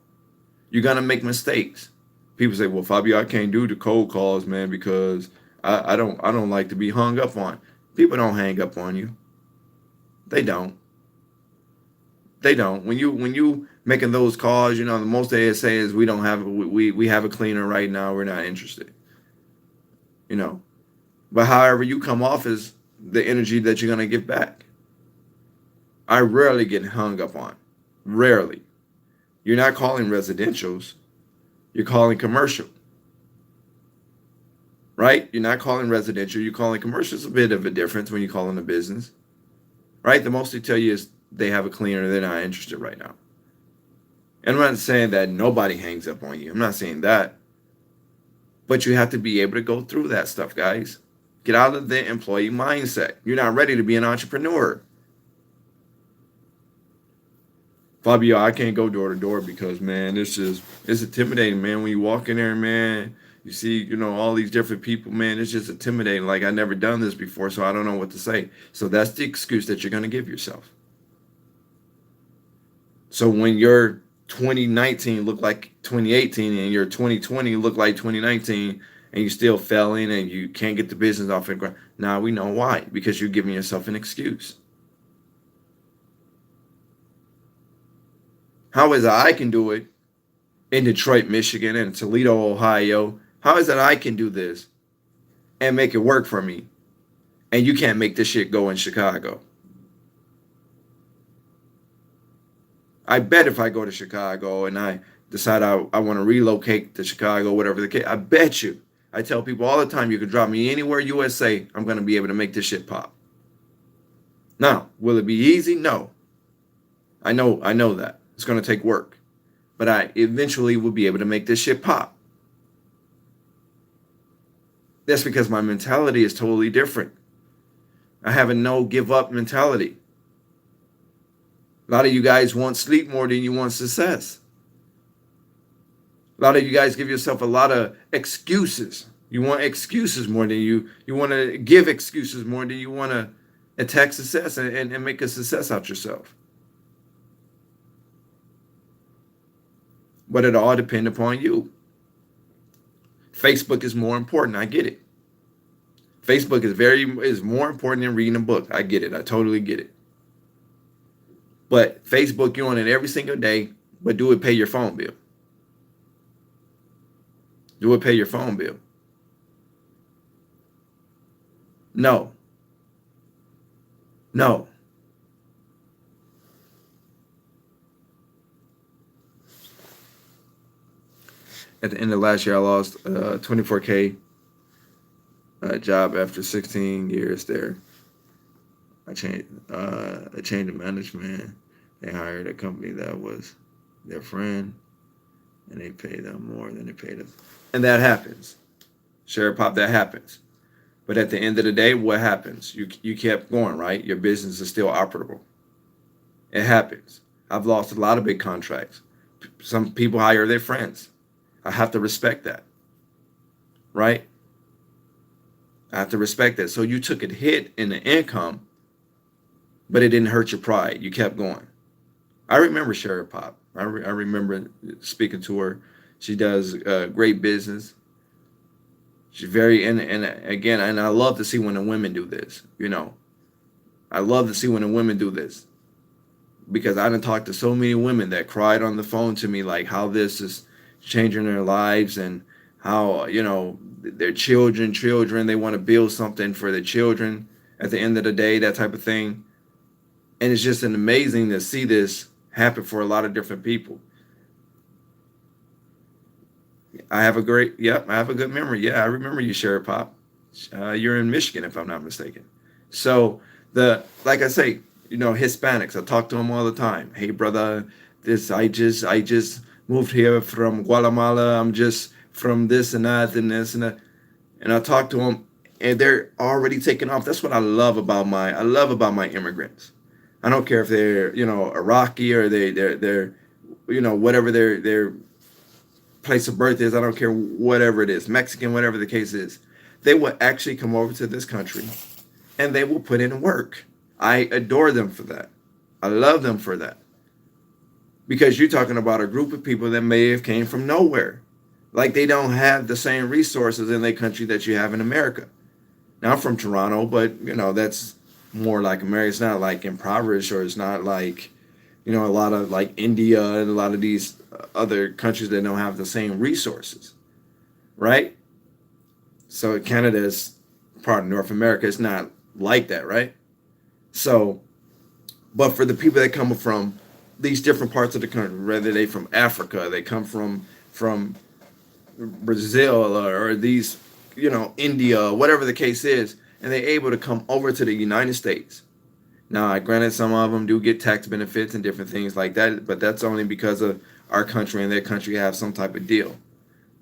You're going to make mistakes. People say, well, Fabio, I can't do the cold calls, man, because I don't like to be hung up on. People don't hang up on you. They don't. They don't. When you making those calls, the most they say is we have a cleaner right now. We're not interested. But however you come off is the energy that you're going to give back. I rarely get hung up on. Rarely. You're not calling residentials, you're calling commercial, right? You're not calling residential, you're calling commercial. It's a bit of a difference when you're calling a business, right? The most they tell you is they have a cleaner, they're not interested right now. And I'm not saying that nobody hangs up on you. I'm not saying that. But you have to be able to go through that stuff, guys. Get out of the employee mindset. You're not ready to be an entrepreneur. Fabio, I can't go door to door because, man, it's intimidating, man. When you walk in there, man, you see, all these different people, man, it's just intimidating. Like, I never done this before, so I don't know what to say. So that's the excuse that you're going to give yourself. So when your 2019 look like 2018 and your 2020 look like 2019 and you're still failing and you can't get the business off the ground, now we know why. Because you're giving yourself an excuse. How is it I can do it in Detroit, Michigan, and Toledo, Ohio? How is it I can do this and make it work for me, and you can't make this shit go in Chicago? I bet if I go to Chicago and I decide I want to relocate to Chicago, whatever the case, I bet you, I tell people all the time, you can drop me anywhere USA, I'm going to be able to make this shit pop. Now, will it be easy? No. I know that. It's going to take work. But I eventually will be able to make this shit pop. That's because my mentality is totally different. I have a no give up mentality. A lot of you guys want sleep more than you want success. A lot of you guys give yourself a lot of excuses. You want excuses more than you want to give excuses more than you want to attack success and make a success out yourself. But it all depends upon you. Facebook is more important. I get it. Facebook is more important than reading a book. I get it. I totally get it. But Facebook, you're on it every single day, but do it pay your phone bill? Do it pay your phone bill? No. No. At the end of last year, I lost $24K job after 16 years there. I changed a change of management. They hired a company that was their friend, and they paid them more than they paid us. And that happens. Share pop, that happens. But at the end of the day, what happens? You kept going, right? Your business is still operable. It happens. I've lost a lot of big contracts. Some people hire their friends. I have to respect that, right? I have to respect that. So you took a hit in the income, but it didn't hurt your pride. You kept going. I remember Sherry Pop. I remember speaking to her. She does great business. She's very, and again, and I love to see when the women do this, I love to see when the women do this. Because I done talked to so many women that cried on the phone to me, like how this is changing their lives and how, their children, they want to build something for their children at the end of the day, that type of thing. And it's just amazing to see this happen for a lot of different people. I have a good memory. Yeah, I remember you, Sherry Pop. You're in Michigan, if I'm not mistaken. So like I say, Hispanics, I talk to them all the time. Hey, brother, I just moved here from Guatemala. I'm just from this and that and this and that. And I talk to them, and they're already taking off. That's what I love about my immigrants. I don't care if they're, Iraqi or they're whatever their place of birth is. I don't care whatever it is, Mexican, whatever the case is. They will actually come over to this country and they will put in work. I adore them for that. I love them for that. Because you're talking about a group of people that may have came from nowhere. Like they don't have the same resources in their country that you have in America. Now I'm from Toronto, but that's more like America. It's not like impoverished, or it's not like, a lot of like India and a lot of these other countries that don't have the same resources, right? So Canada is part of North America. It's not like that, right? So But for the people that come from these different parts of the country, whether they from Africa, they come from Brazil, or these, India, whatever the case is, and they're able to come over to the United States. Now, granted, some of them do get tax benefits and different things like that, but that's only because of our country and their country have some type of deal.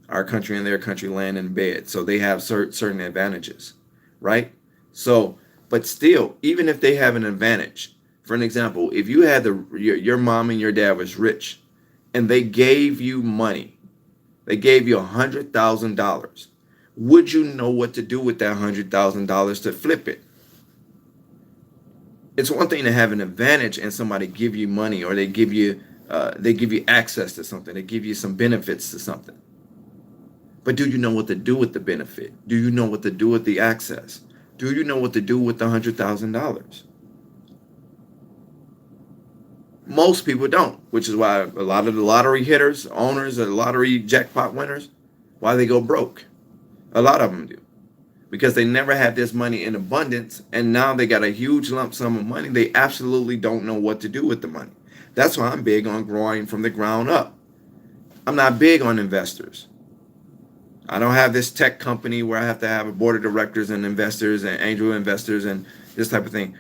Our country and their country land in bed, so they have certain advantages, right? So, but still, even if they have an advantage, for an example, if you had your mom and your dad was rich, and they gave you money, they gave you $100,000, would you know what to do with that $100,000 to flip it? It's one thing to have an advantage and somebody give you money, or they give you access to something, they give you some benefits to something. But do you know what to do with the benefit? Do you know what to do with the access? Do you know what to do with the $100,000? Most people don't, which is why a lot of the lottery hitters, owners, the lottery jackpot winners, why they go broke. A lot of them do. Because they never had this money in abundance, and now they got a huge lump sum of money. They absolutely don't know what to do with the money. That's why I'm big on growing from the ground up. I'm not big on investors. I don't have this tech company where I have to have a board of directors and investors and angel investors and this type of thing.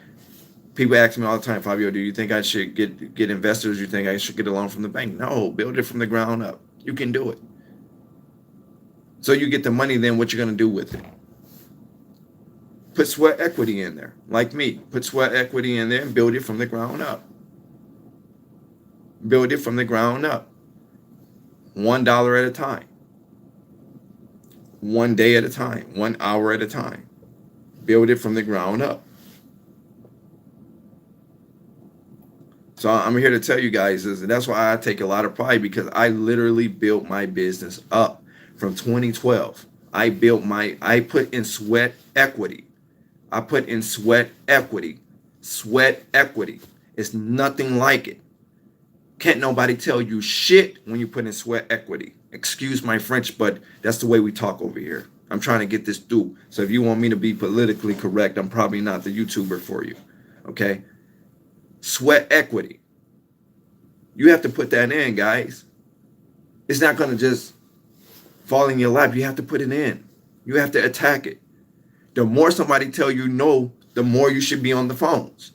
People ask me all the time, Fabio, do you think I should get investors? You think I should get a loan from the bank? No, build it from the ground up. You can do it. So you get the money, then what you're going to do with it? Put sweat equity in there, like me. Put sweat equity in there and build it from the ground up. Build it from the ground up. $1 at a time. 1 day at a time. 1 hour at a time. Build it from the ground up. So I'm here to tell you guys that's why I take a lot of pride, because I literally built my business up from 2012. I put in sweat equity. I put in sweat equity. Sweat equity. It's nothing like it. Can't nobody tell you shit when you put in sweat equity. Excuse my French, but that's the way we talk over here. I'm trying to get this through. So if you want me to be politically correct, I'm probably not the YouTuber for you. Okay? Sweat equity. You have to put that in, guys. It's not going to just fall in your lap. You have to put it in. You have to attack it. The more somebody tell you no, the more you should be on the phones.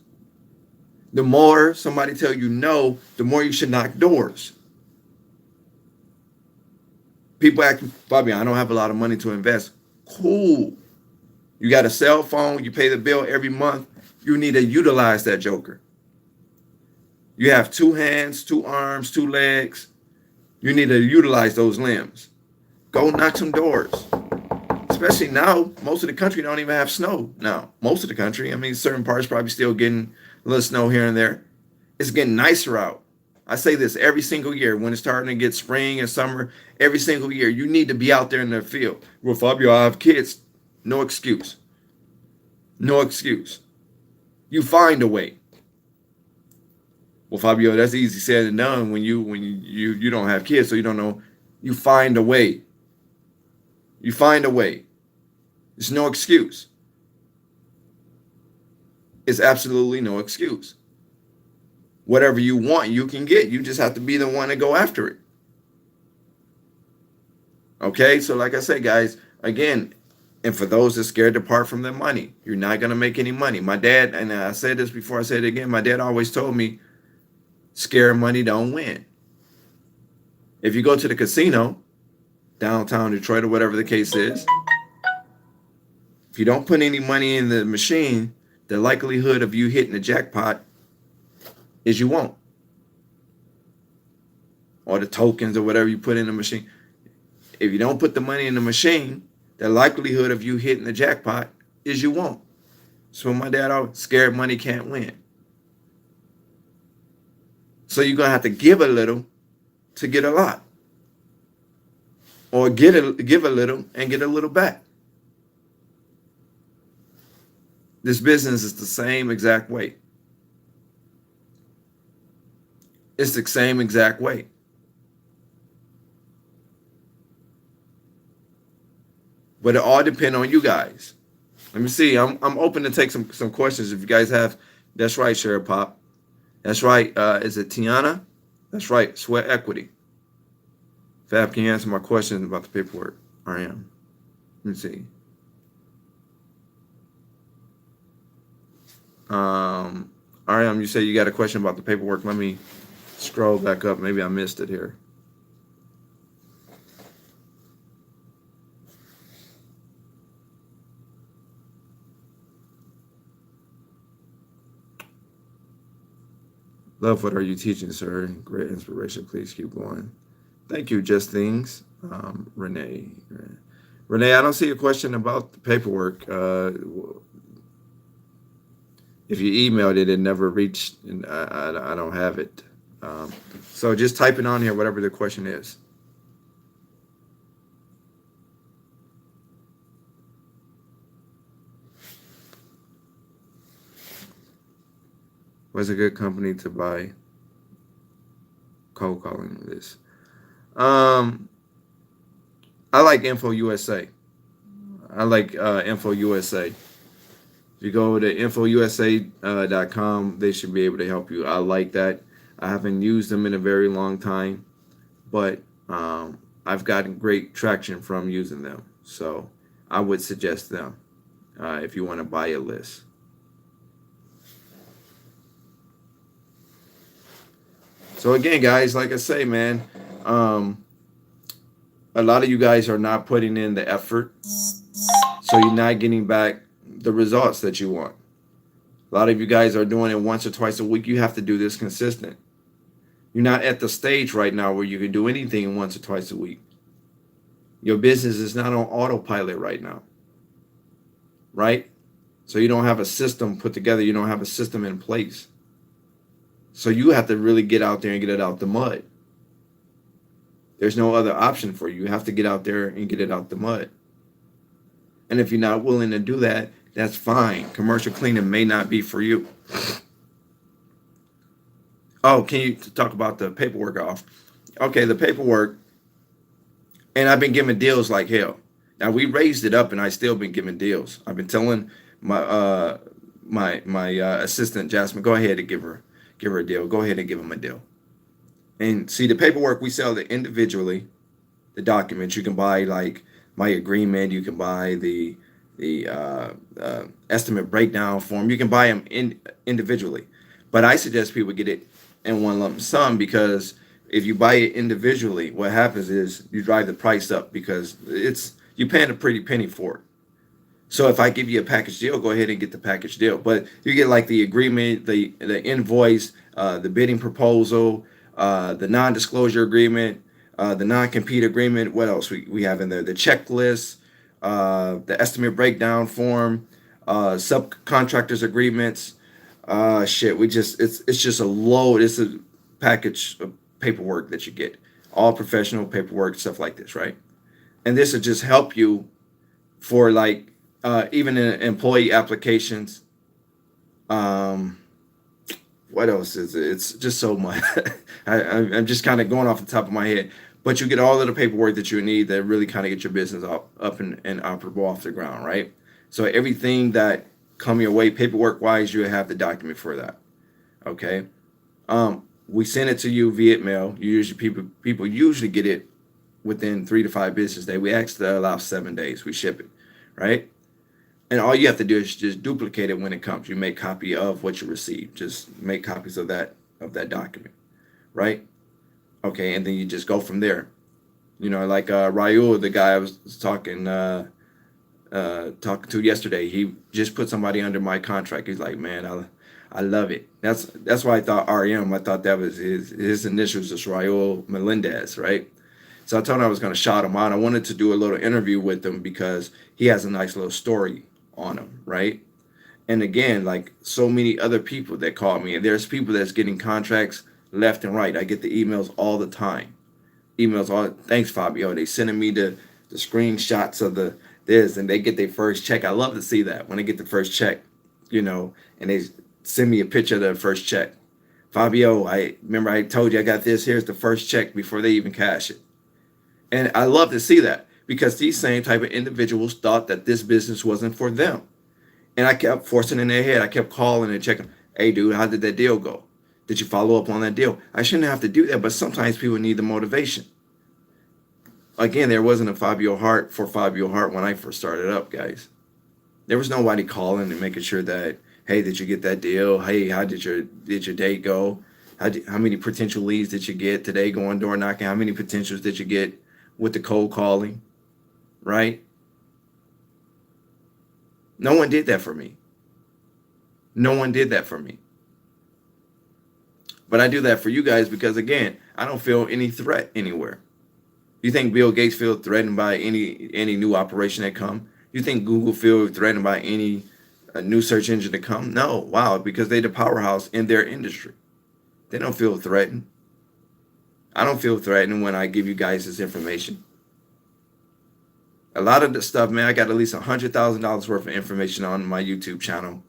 The more somebody tell you no, the more you should knock doors. People ask me, Fabio, I don't have a lot of money to invest. Cool. You got a cell phone. You pay the bill every month. You need to utilize that joker. You have 2 hands, 2 arms, 2 legs. You need to utilize those limbs. Go knock some doors. Especially now, most of the country don't even have snow now. Most of the country, I mean, certain parts probably still getting a little snow here and there. It's getting nicer out. I say this every single year when it's starting to get spring and summer. Every single year, you need to be out there in the field. Well, Fabio, I have kids. No excuse. No excuse. You find a way. Well, Fabio, that's easy said and done when you don't have kids, so you don't know. You find a way. You find a way. There's no excuse. It's absolutely no excuse. Whatever you want, you can get. You just have to be the one to go after it. Okay, so like I said, guys, again, and for those that scared to part from their money, you're not going to make any money. My dad, and I said this before, I said it again, my dad always told me, scared money don't win. If you go to the casino, downtown Detroit or whatever the case is, if you don't put any money in the machine, the likelihood of you hitting the jackpot is you won't. Or the tokens or whatever you put in the machine. If you don't put the money in the machine, the likelihood of you hitting the jackpot is you won't. So my dad always, scared money can't win. So you're going to have to give a little to get a lot. Or give a little and get a little back. This business is the same exact way. It's the same exact way. But it all depends on you guys. Let me see. I'm open to take some questions if you guys have. That's right, Sheriff Pop. That's right. Is it Tiana? That's right. Sweat equity. Fab, can you answer my questions about the paperwork? I am. Let me see. Ariam, you say you got a question about the paperwork. Let me scroll back up. Maybe I missed it here. Love, what are you teaching, sir? Great inspiration. Please keep going. Thank you, Just Things. Renee. Renee, I don't see a question about the paperwork. If you emailed it, it never reached, and I don't have it. So just type it on here, whatever the question is. What's a good company to buy? Cold calling this. I like Info USA. I like Info USA. If you go to infousa.com, they should be able to help you. I like that. I haven't used them in a very long time, but I've gotten great traction from using them. So I would suggest them if you want to buy a list. So again, guys, like I say, man, a lot of you guys are not putting in the effort, so you're not getting back the results that you want. A lot of you guys are doing it once or twice a week. You have to do this consistent. You're not at the stage right now where you can do anything once or twice a week. Your business is not on autopilot right now, right? So you don't have a system put together. You don't have a system in place. So you have to really get out there and get it out the mud. There's no other option for you. You have to get out there and get it out the mud. And if you're not willing to do that, that's fine. Commercial cleaning may not be for you. Oh, can you talk about the paperwork off? Okay, the paperwork. And I've been giving deals like hell. Now we raised it up, and I still been giving deals. I've been telling my assistant Jasmine, go ahead and give her a deal. Go ahead and give them a deal. And see, the paperwork, we sell it individually. The documents, you can buy like my agreement. You can buy the estimate breakdown form. You can buy them individually. But I suggest people get it in one lump sum, because if you buy it individually, what happens is you drive the price up, because you're paying a pretty penny for it. So if I give you a package deal, go ahead and get the package deal. But you get like the agreement, the invoice, the bidding proposal, the non-disclosure agreement, the non-compete agreement. What else we have in there? The checklist, the estimate breakdown form, subcontractors agreements. It's just a load. It's a package of paperwork that you get, all professional paperwork, stuff like this, right? And this will just help you for like even in employee applications. What else is it? It's just so much. I'm just kind of going off the top of my head, but you get all of the paperwork that you need that really kind of get your business up and operable off the ground, right? So everything that come your way paperwork wise, you have the document for that. Okay. We send it to you via mail. People usually get it within 3 to 5 business days. We actually allow 7 days. We ship it, right? And all you have to do is just duplicate it when it comes. You make copy of what you receive. Just make copies of that document, right? Okay, and then you just go from there. You know, like Raul, the guy I was talking to yesterday, he just put somebody under my contract. He's like, man, I love it. That's why I thought REM. I thought that was his initials, is Raul Melendez, right? So I told him I was going to shout him out. I wanted to do a little interview with him because he has a nice little story on him, right? And again, like so many other people that call me, and there's people that's getting contracts left and right. I get the emails all the time. Thanks, Fabio. They sending me the screenshots of this, and they get their first check. I love to see that when they get the first check, and they send me a picture of their first check. Fabio, I remember I told you I got this. Here's the first check before they even cash it. And I love to see that, because these same type of individuals thought that this business wasn't for them. And I kept forcing in their head. I kept calling and checking, hey, dude, how did that deal go? Did you follow up on that deal? I shouldn't have to do that, but sometimes people need the motivation. Again, there wasn't a Fabio Hart for Fabio Hart when I first started up, guys. There was nobody calling and making sure that, hey, did you get that deal? Hey, how did your day go? How many potential leads did you get today going door knocking? How many potentials did you get with the cold calling? Right? No one did that for me. No one did that for me. But I do that for you guys because, again, I don't feel any threat anywhere. You think Bill Gates feels threatened by any new operation that come? You think Google feels threatened by any new search engine to come? No. Wow, because they're the powerhouse in their industry. They don't feel threatened. I don't feel threatened when I give you guys this information. A lot of the stuff, man, I got at least $100,000 worth of information on my YouTube channel,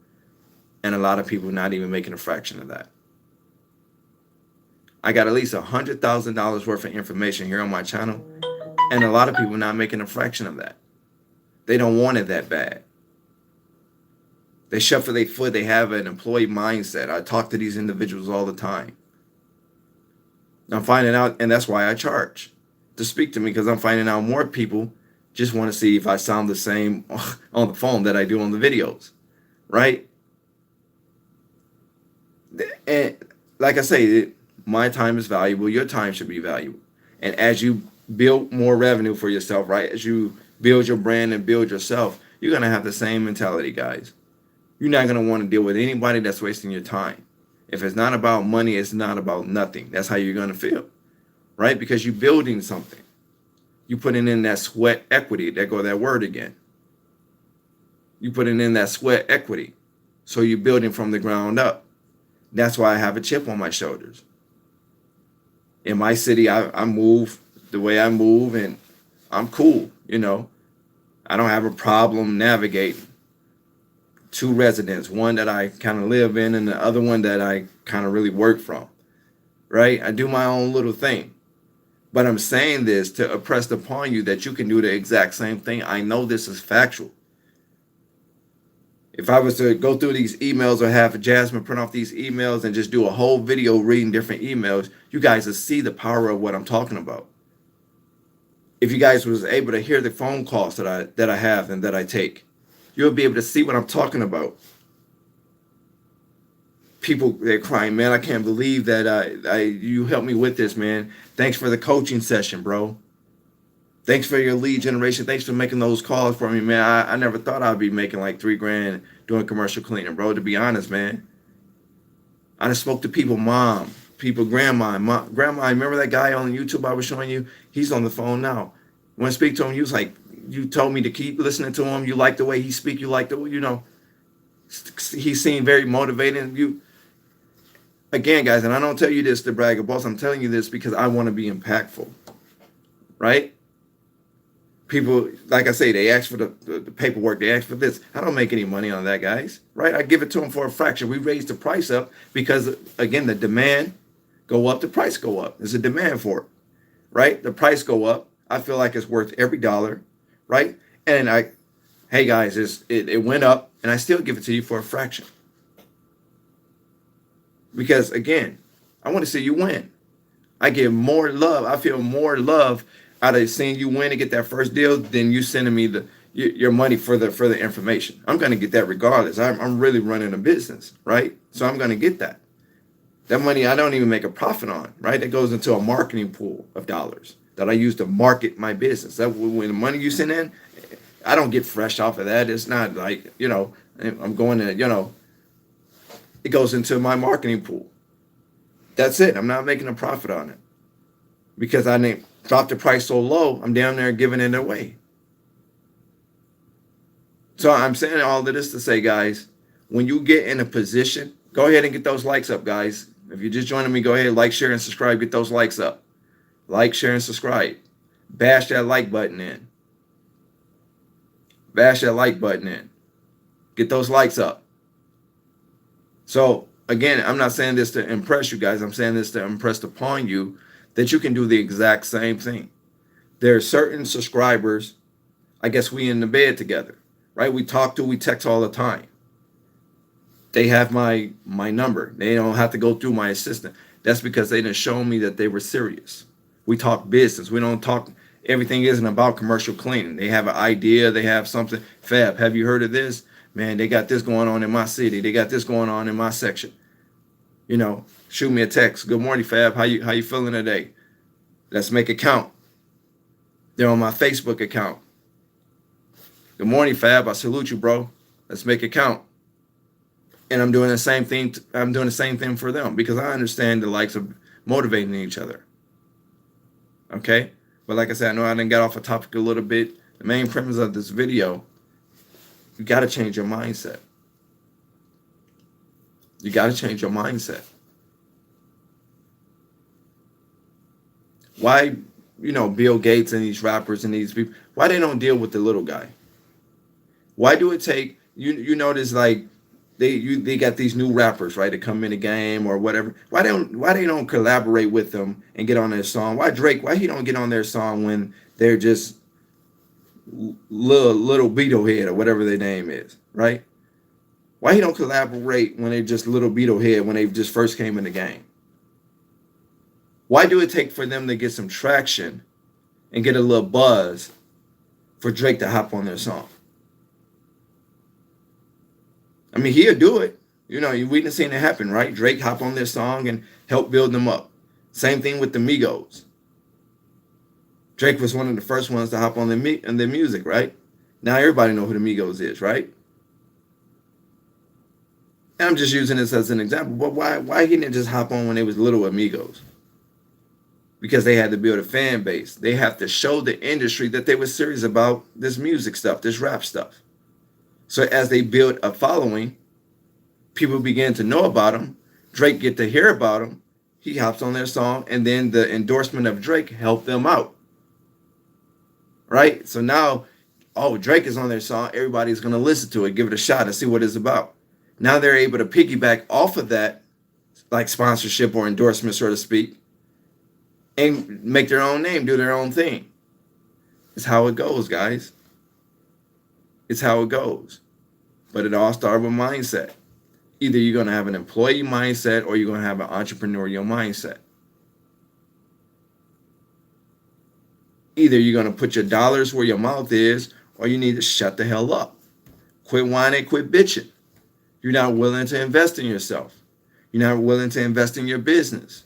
and a lot of people not even making a fraction of that. I got at least $100,000 worth of information here on my channel, and a lot of people not making a fraction of that. They don't want it that bad. They shuffle their foot. They have an employee mindset. I talk to these individuals all the time. I'm finding out, and that's why I charge to speak to me, because I'm finding out more people just want to see if I sound the same on the phone that I do on the videos, right? And like I say, my time is valuable. Your time should be valuable. And as you build more revenue for yourself, right? As you build your brand and build yourself, you're going to have the same mentality, guys. You're not going to want to deal with anybody that's wasting your time. If it's not about money, it's not about nothing. That's how you're going to feel, right? Because you're building something. You putting in that sweat equity. There go that word again. You putting in that sweat equity. So you're building from the ground up. That's why I have a chip on my shoulders. In my city, I move the way I move, and I'm cool, you know. I don't have a problem navigating. Two residents, one that I kind of live in and the other one that I kind of really work from, right? I do my own little thing. But I'm saying this to impress upon you that you can do the exact same thing. I know this is factual. If I was to go through these emails or have Jasmine print off these emails and just do a whole video reading different emails, you guys will see the power of what I'm talking about. If you guys was able to hear the phone calls that I have and that I take, you'll be able to see what I'm talking about. People, they're crying, man, I can't believe that you helped me with this, man. Thanks for the coaching session, bro. Thanks for your lead generation. Thanks for making those calls for me, man. I never thought I'd be making like $3,000 doing commercial cleaning, bro, to be honest, man. I just spoke to people, mom, people, grandma, remember that guy on YouTube I was showing you? He's on the phone now. When I speak to him, he was like, you told me to keep listening to him. You like the way he speak. You like the way, you know, he seemed very motivating. You, again, guys, and I don't tell you this to brag a boss. I'm telling you this because I want to be impactful, right? People, like I say, they ask for the paperwork. They ask for this. I don't make any money on that, guys, right? I give it to them for a fraction. We raise the price up because, again, the demand go up, the price go up. There's a demand for it, right? The price go up. I feel like it's worth every dollar, right? And hey, guys, it went up, and I still give it to you for a fraction. Because, again, I want to see you win. I give more love. I feel more love out of seeing you win and get that first deal than you sending me your money for the information. I'm going to get that regardless. I'm really running a business, right? So I'm going to get that. That money I don't even make a profit on, right? That goes into a marketing pool of dollars that I use to market my business. That when the money you send in, I don't get fresh off of that. It's not like, you know, I'm going to, you know, it goes into my marketing pool. That's it. I'm not making a profit on it because I didn't drop the price so low. I'm down there giving it away. So I'm saying all of this to say, guys, when you get in a position, go ahead and get those likes up, guys. If you're just joining me, go ahead, like, share, and subscribe. Get those likes up. Like, share, and subscribe. Bash that like button in. Bash that like button in. Get those likes up. So, again, I'm not saying this to impress you guys. I'm saying this to impress upon you that you can do the exact same thing. There are certain subscribers, I guess we in the bed together, right? We talk to, we text all the time. They have my number. They don't have to go through my assistant. That's because they didn't show me that they were serious. We talk business. We don't talk. Everything isn't about commercial cleaning. They have an idea. They have something. Fab, have you heard of this? Man, they got this going on in my city. They got this going on in my section. You know, shoot me a text. Good morning, Fab. How you feeling today? Let's make it count. They're on my Facebook account. Good morning, Fab. I salute you, bro. Let's make it count. And I'm doing the same thing. I'm doing the same thing for them because I understand the likes of motivating each other. Okay. But like I said, I know I didn't get off a topic a little bit. The main premise of this video, you got to change your mindset. You got to change your mindset. Why, Bill Gates and these rappers and these people, why they don't deal with the little guy? Why do it take, you notice like they got these new rappers, right, to come in the game or whatever. Why they don't collaborate with them and get on their song? Why he don't get on their song when they're just little Beetle Head or whatever their name is, right? Why he don't collaborate when they're just little Beetle Head when they just first came in the game? Why do it take for them to get some traction and get a little buzz for Drake to hop on their song? I mean, he'll do it. We didn't see it happen, right? Drake hop on their song and help build them up. Same thing with the Migos. Drake was one of the first ones to hop on their music, right? Now everybody know who the Migos is, right? And I'm just using this as an example. But why he didn't just hop on when they was little Amigos? Because they had to build a fan base. They have to show the industry that they were serious about this music stuff, this rap stuff. So as they build a following, people begin to know about them. Drake get to hear about them. He hops on their song, and then the endorsement of Drake helped them out. Right? So now, Drake is on their song. Everybody's going to listen to it, give it a shot, and see what it's about. Now they're able to piggyback off of that, like sponsorship or endorsement, so to speak, and make their own name, do their own thing. It's how it goes, guys. It's how it goes. But it all starts with mindset. Either you're going to have an employee mindset or you're going to have an entrepreneurial mindset. Either you're going to put your dollars where your mouth is or you need to shut the hell up. Quit whining, quit bitching. You're not willing to invest in yourself. You're not willing to invest in your business.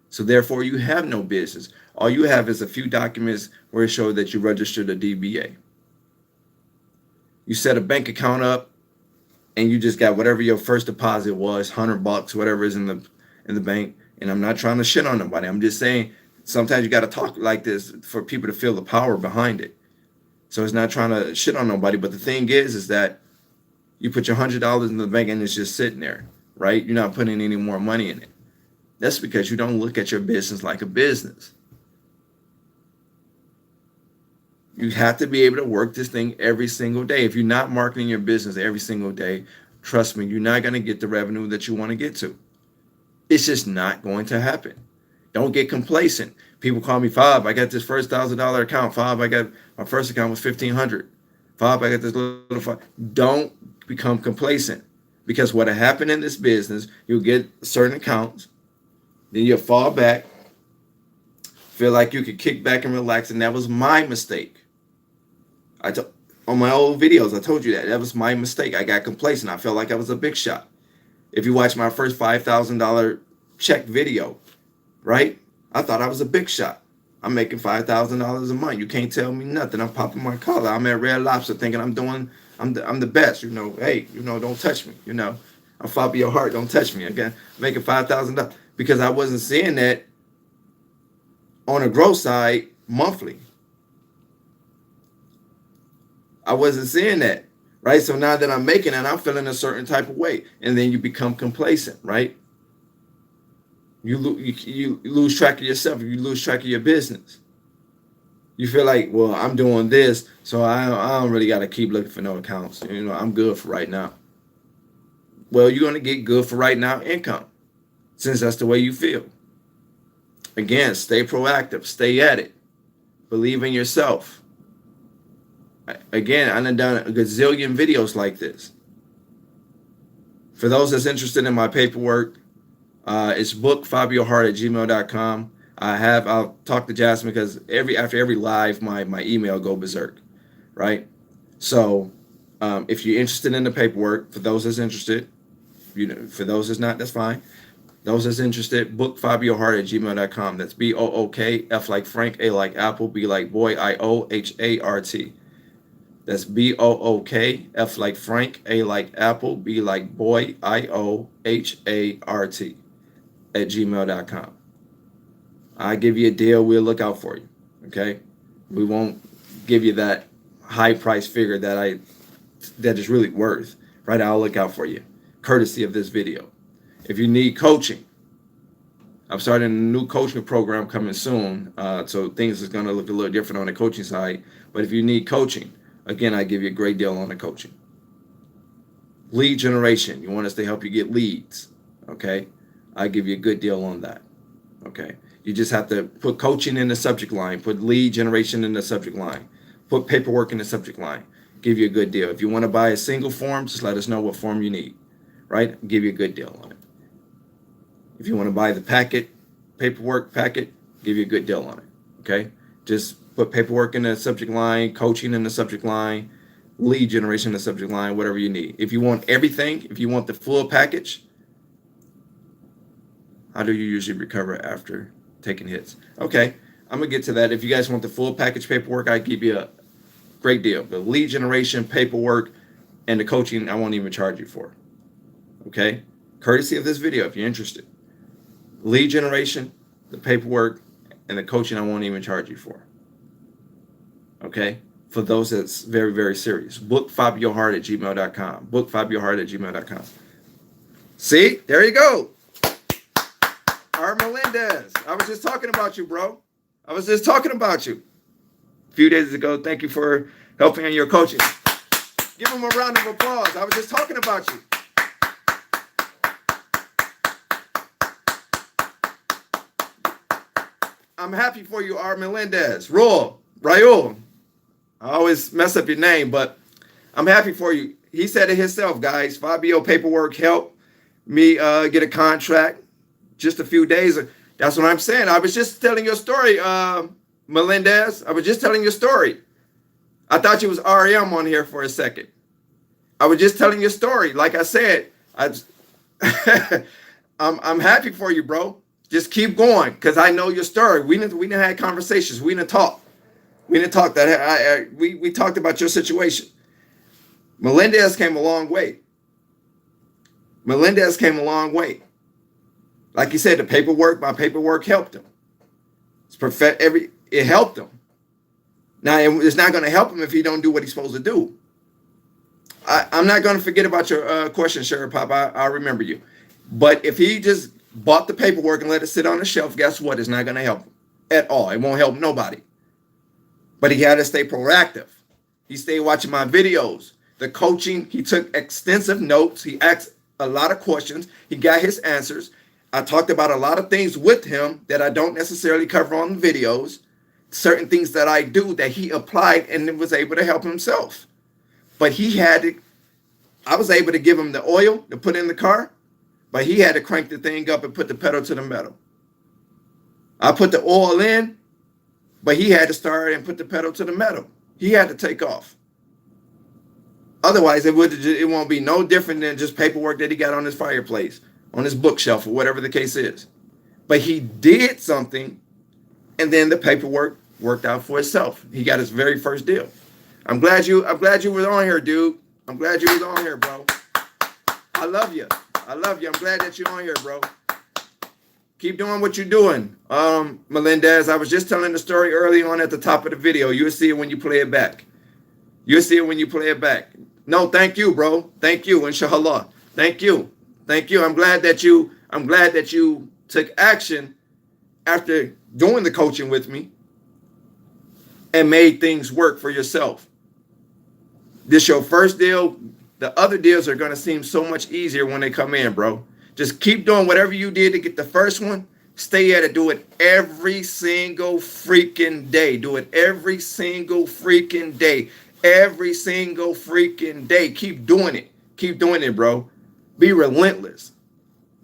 So therefore, you have no business. All you have is a few documents where it shows that you registered a DBA. You set a bank account up and you just got whatever your first deposit was, $100, whatever is in the bank. And I'm not trying to shit on nobody. I'm just saying sometimes you got to talk like this for people to feel the power behind it. So it's not trying to shit on nobody. But the thing is that you put your $100 in the bank and it's just sitting there, right? You're not putting any more money in it. That's because you don't look at your business like a business. You have to be able to work this thing every single day. If you're not marketing your business every single day, trust me, you're not going to get the revenue that you want to get to. It's just not going to happen. Don't get complacent. People call me, Fob, I got this first $1,000 account. Fob, I got my first account was $1,500. Fob, I got this little Fob. Don't become complacent, because what'll happen in this business, you'll get certain accounts, then you'll fall back, feel like you could kick back and relax, and that was my mistake. On my old videos, I told you that was my mistake. I got complacent. I felt like I was a big shot. If you watch my first $5,000 check video, right? I thought I was a big shot. I'm making $5,000 a month. You can't tell me nothing. I'm popping my collar. I'm at Red Lobster thinking I'm the best. Hey, don't touch me. I'm Fabio your heart. Don't touch me. Again, making $5,000 because I wasn't seeing that on a growth side monthly. I wasn't seeing that, right? So now that I'm making it, I'm feeling a certain type of way. And then you become complacent, right? You lose track of yourself. You lose track of your business. You feel like, well, I'm doing this, so I don't really got to keep looking for no accounts. I'm good for right now. Well, you're going to get good for right now income, since that's the way you feel. Again, stay proactive. Stay at it. Believe in yourself. Again, I've done a gazillion videos like this. For those that's interested in my paperwork, it's bookfabiohart@gmail.com. I'll talk to Jasmine because after every live, my email go berserk, right? So if you're interested in the paperwork, for those that's interested, for those that's not, that's fine. Those that's interested, bookfabiohart@gmail.com. That's BOOK, F like Frank, A like Apple, B like boy, IOHART. That's BOOK, F like Frank, A like Apple, B like boy, IOHART @gmail.com. I give you a deal, we'll look out for you. Okay? We won't give you that high price figure that is really worth. Right? I'll look out for you. Courtesy of this video. If you need coaching, I'm starting a new coaching program coming soon. So things is going to look a little different on the coaching side. But if you need coaching, again, I give you a great deal on the coaching. Lead generation. You want us to help you get leads. Okay? I give you a good deal on that. Okay? You just have to put coaching in the subject line. Put lead generation in the subject line. Put paperwork in the subject line. Give you a good deal. If you want to buy a single form, just let us know what form you need. Right? Give you a good deal on it. If you want to buy the paperwork packet, give you a good deal on it. Okay? Just put paperwork in the subject line, coaching in the subject line, lead generation in the subject line, whatever you need. If you want everything, if you want the full package, how do you usually recover after taking hits? Okay, I'm going to get to that. If you guys want the full package paperwork, I give you a great deal. The lead generation, paperwork, and the coaching, I won't even charge you for. Okay? Courtesy of this video, if you're interested. Lead generation, the paperwork, and the coaching, I won't even charge you for. Okay? For those that's very, very serious. Bookfabiohart@gmail.com. Bookfabiohart@gmail.com. See? There you go. R. Melendez. I was just talking about you, bro. I was just talking about you. A few days ago, thank you for helping in your coaching. Give him a round of applause. I was just talking about you. I'm happy for you, R. Melendez. Raul. I always mess up your name, but I'm happy for you. He said it himself, guys. Fabio paperwork helped me get a contract just a few days. That's what I'm saying. I was just telling your story, Melendez. I was just telling your story. I thought you was RM on here for a second. I was just telling your story. Like I said, I'm happy for you, bro. Just keep going, because I know your story. We didn't have conversations. We didn't talk. We talked about your situation. Melendez came a long way. Melendez came a long way. Like you said, my paperwork helped him. It helped him. Now, it's not going to help him if he don't do what he's supposed to do. I'm not going to forget about your question, Sheriff Pop. I remember you. But if he just bought the paperwork and let it sit on the shelf, guess what? It's not going to help him at all. It won't help nobody. But he had to stay proactive. He stayed watching my videos. The coaching, he took extensive notes. He asked a lot of questions. He got his answers. I talked about a lot of things with him that I don't necessarily cover on the videos. Certain things that I do that he applied and was able to help himself. But I was able to give him the oil to put in the car, but he had to crank the thing up and put the pedal to the metal. I put the oil in, but he had to start and put the pedal to the metal. He had to take off. Otherwise, it won't be no different than just paperwork that he got on his fireplace, on his bookshelf, or whatever the case is. But he did something, and then the paperwork worked out for itself. He got his very first deal. I'm glad you were on here, dude. I'm glad you was on here, bro. I love you. I'm glad that you're on here, bro. Keep doing what you're doing. Melendez, I was just telling the story early on at the top of the video. You'll see it when you play it back. No, thank you, bro. Thank you, inshallah. Thank you. I'm glad that you took action after doing the coaching with me and made things work for yourself. This your first deal. The other deals are going to seem so much easier when they come in, bro. Just keep doing whatever you did to get the first one. Stay at it. Do it every single freaking day. Every single freaking day. Keep doing it. Keep doing it, bro. Be relentless.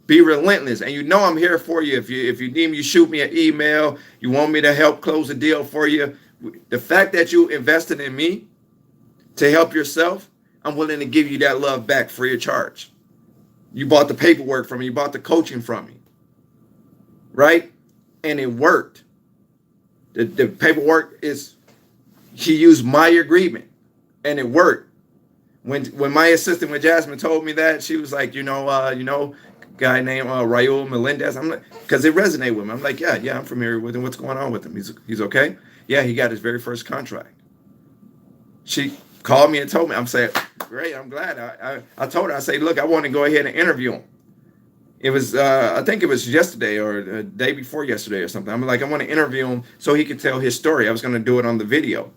Be relentless. And you know I'm here for you. If you need me, you shoot me an email. You want me to help close a deal for you. The fact that you invested in me to help yourself, I'm willing to give you that love back free of charge. You bought the paperwork from me. You bought the coaching from me. Right? And it worked. The paperwork is, he used my agreement and it worked. When my assistant, when Jasmine told me that, she was like, guy named Raul Melendez. I'm like, because it resonated with him. I'm like, yeah, I'm familiar with him. What's going on with him? He's okay. Yeah, he got his very first contract. She called me and told me. I'm saying, great. I'm glad. I told her. I said, look, I want to go ahead and interview him. It was, I think it was yesterday or the day before yesterday or something. I'm like, I want to interview him so he could tell his story. I was going to do it on the video.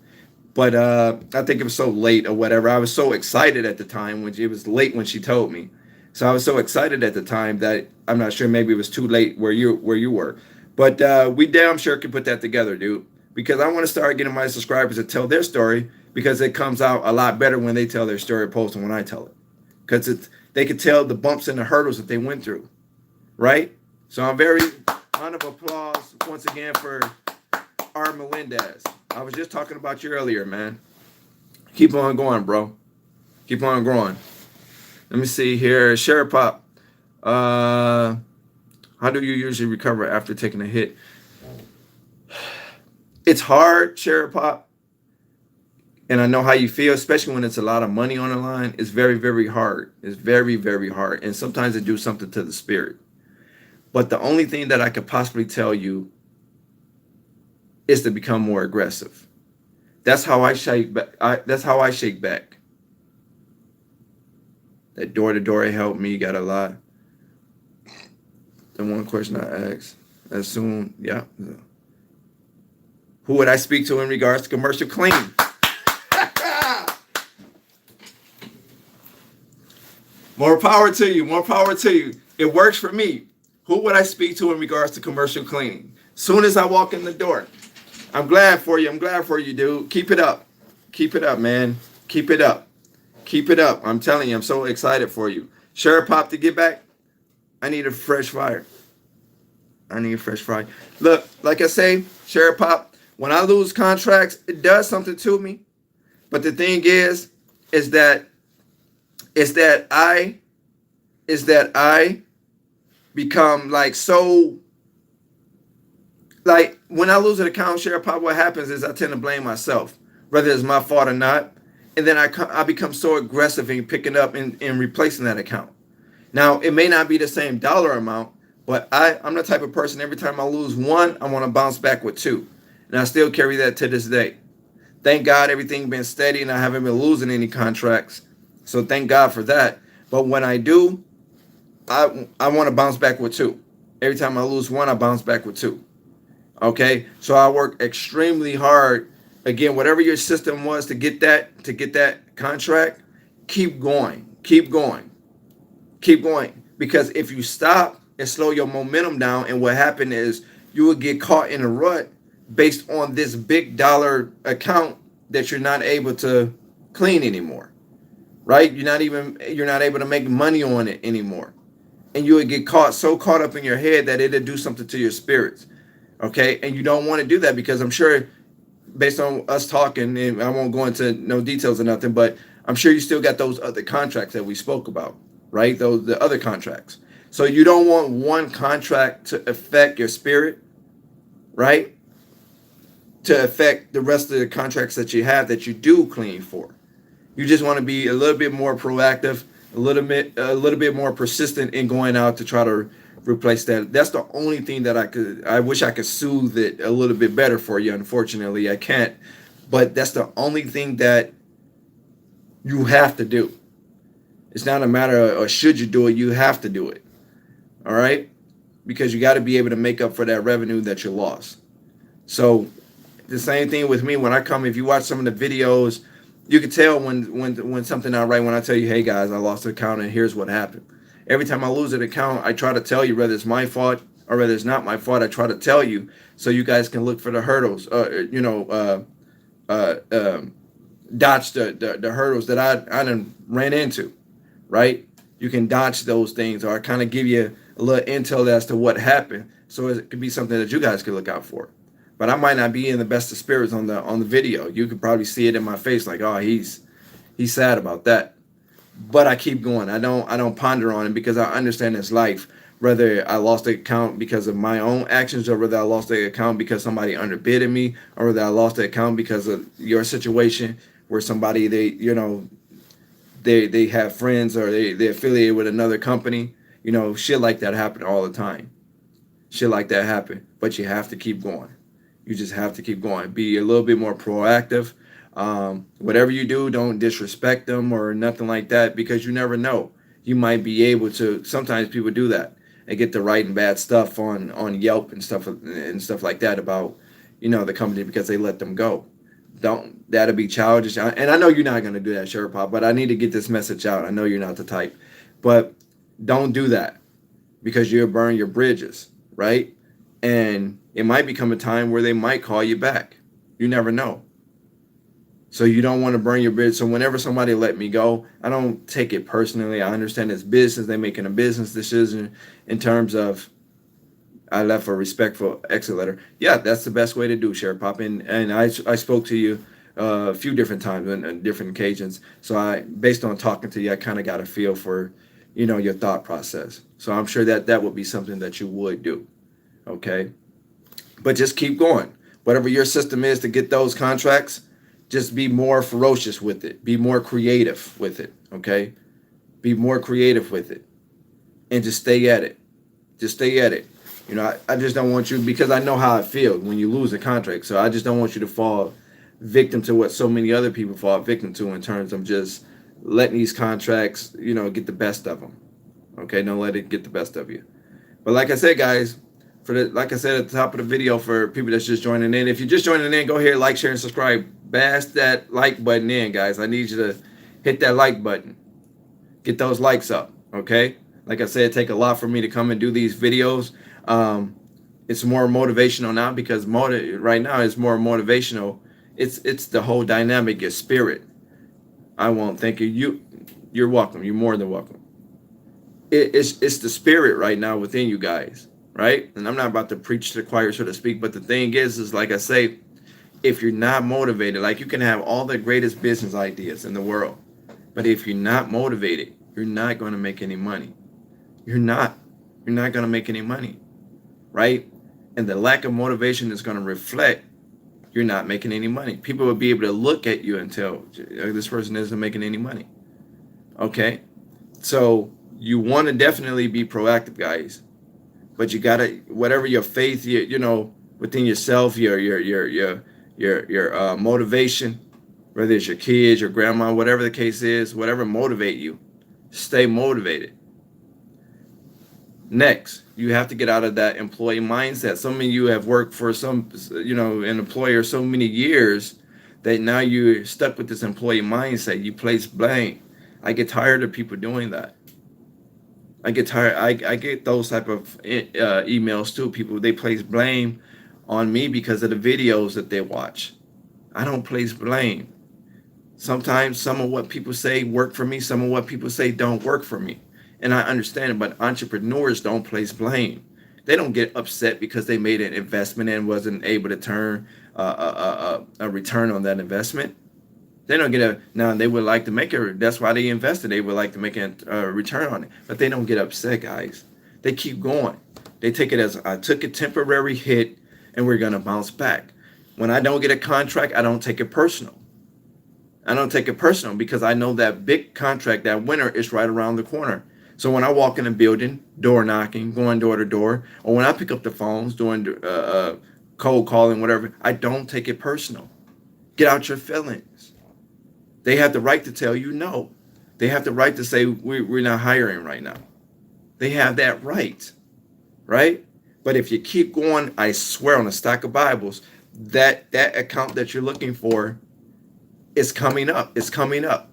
But I think it was so late or whatever. I was so excited at the time when it was late when she told me. So I was so excited at the time that I'm not sure, maybe it was too late where you were. But we damn sure can put that together, dude. Because I want to start getting my subscribers to tell their story, because it comes out a lot better when they tell their story opposed to when I tell it. Because they could tell the bumps and the hurdles that they went through, right? So I'm very round of applause once again for R. Melendez. I was just talking about you earlier, man. Keep on going, bro. Keep on growing. Let me see here. Share Pop. How do you usually recover after taking a hit? It's hard, Share Pop. And I know how you feel, especially when it's a lot of money on the line. It's very, very hard. It's very, very hard. And sometimes it do something to the spirit. But the only thing that I could possibly tell you is to become more aggressive. That's how I shake back. That's how I shake back. That door-to-door helped me, got a lot. The one question I asked, as soon, yeah. Who would I speak to in regards to commercial cleaning? More power to you. More power to you. It works for me. Who would I speak to in regards to commercial cleaning? Soon as I walk in the door. I'm glad for you. I'm glad for you, dude. Keep it up. Keep it up, man. Keep it up. Keep it up. I'm telling you, I'm so excited for you. Share Pop, to get back, I need a fresh fire. I need a fresh fire. Look, like I say, Share Pop, when I lose contracts, it does something to me. But the thing is that I become like so, like when I lose an account, Share Pop, what happens is I tend to blame myself, whether it's my fault or not. And then I become so aggressive in picking up and replacing that account. Now, it may not be the same dollar amount, but I'm the type of person, every time I lose one, I want to bounce back with two. And I still carry that to this day. Thank God everything been steady and I haven't been losing any contracts. So thank God for that. But when I do, I want to bounce back with two. Every time I lose one, I bounce back with two. Okay? So I work extremely hard. Again, whatever your system was to get that contract, keep going. Keep going. Keep going. Because if you stop and slow your momentum down, and what happened is you will get caught in a rut based on this big dollar account that you're not able to clean anymore. Right? You're not able to make money on it anymore. And you would get so caught up in your head that it'll do something to your spirits. Okay? And you don't want to do that, because I'm sure, based on us talking, and I won't go into no details or nothing, but I'm sure you still got those other contracts that we spoke about, right? The other contracts. So you don't want one contract to affect your spirit, right? To affect the rest of the contracts that you have that you do clean for. You just want to be a little bit more proactive, a little bit more persistent in going out to try to replace that. That's the only thing that I wish I could soothe it a little bit better for you. Unfortunately, I can't. But that's the only thing that you have to do. It's not a matter of should you do it, you have to do it. All right? Because you got to be able to make up for that revenue that you lost. So the same thing with me when I come, if you watch some of the videos, you can tell when something not right when I tell you, hey guys, I lost an account and here's what happened. Every time I lose an account, I try to tell you, whether it's my fault or whether it's not my fault, I try to tell you so you guys can look for the hurdles, dodge the hurdles that I done ran into, right? you can dodge those things, or kind of give you a little intel as to what happened, so it could be something that you guys could look out for. But I might not be in the best of spirits on the video. You could probably see it in my face, like, oh, he's sad about that. But I keep going. I don't ponder on it because I understand it's life. Whether I lost the account because of my own actions, or whether I lost the account because somebody underbidded me, or whether I lost the account because of your situation where somebody, they have friends, or they affiliated with another company. Shit like that happen all the time. Shit like that happen. But you have to keep going. You just have to keep going. Be a little bit more proactive. Whatever you do, don't disrespect them or nothing like that, because you never know. You might be able to. Sometimes people do that and get the right and bad stuff on Yelp and stuff like that about the company, because they let them go. Don't That'll be childish. And I know you're not gonna do that, Sure Pop, but I need to get this message out. I know you're not the type, but don't do that, because you'll burn your bridges, right? And it might become a time where they might call you back. You never know. So you don't want to burn your bridge. So whenever somebody let me go, I don't take it personally. I understand it's business. They're making a business decision in terms of, I left a respectful exit letter. Yeah, that's the best way to do, Sheriff Pop. And I spoke to you a few different times on different occasions. So based on talking to you, I kind of got a feel for, your thought process. So I'm sure that would be something that you would do. Okay. But just keep going. Whatever your system is to get those contracts, just be more ferocious with it. Be more creative with it. Okay. Be more creative with it. And just stay at it. Just stay at it. I just don't want you, because I know how it feels when you lose a contract. So I just don't want you to fall victim to what so many other people fall victim to, in terms of just letting these contracts, get the best of them. Okay. Don't let it get the best of you. But like I said, guys, like I said at the top of the video, for people that's just joining in, if you're just joining in, go ahead, like, share, and subscribe. Bash that like button in, guys. I need you to hit that like button. Get those likes up, okay? Like I said, it take a lot for me to come and do these videos. It's more motivational now, because right now it's more motivational. It's the whole dynamic, your spirit. I won't thank you. You're welcome. You're more than welcome. It's the spirit right now within you guys, right? And I'm not about to preach to the choir, so to speak, but the thing is like I say, if you're not motivated, like, you can have all the greatest business ideas in the world, but if you're not motivated, you're not going to make any money. You're not going to make any money, right? And the lack of motivation is going to reflect you're not making any money. People will be able to look at you and tell, this person isn't making any money. Okay? So you want to definitely be proactive, guys. But you got to, whatever your faith, within yourself, your motivation, whether it's your kids, your grandma, whatever the case is, whatever motivate you, stay motivated. Next, you have to get out of that employee mindset. Some of you have worked for an employer so many years that now you're stuck with this employee mindset. You place blame. I get tired of people doing that. I get tired. I get those type of emails too. People, they place blame on me because of the videos that they watch. I don't place blame. Sometimes some of what people say work for me. Some of what people say don't work for me. And I understand it, but entrepreneurs don't place blame. They don't get upset because they made an investment and wasn't able to turn a return on that investment. They don't get now they would like to make it. That's why they invested. They would like to make a return on it, but they don't get upset, guys. They keep going. They take it as, I took a temporary hit and we're going to bounce back. When I don't get a contract, I don't take it personal. I don't take it personal because I know that big contract, that winner, is right around the corner. So when I walk in a building, door knocking, going door to door, or when I pick up the phones, doing cold calling, whatever, I don't take it personal. Get out your feelings. They have the right to tell you no. They have the right to say, we're not hiring right now. They have that right, right? But if you keep going, I swear on a stack of Bibles, that account that you're looking for is coming up. It's coming up.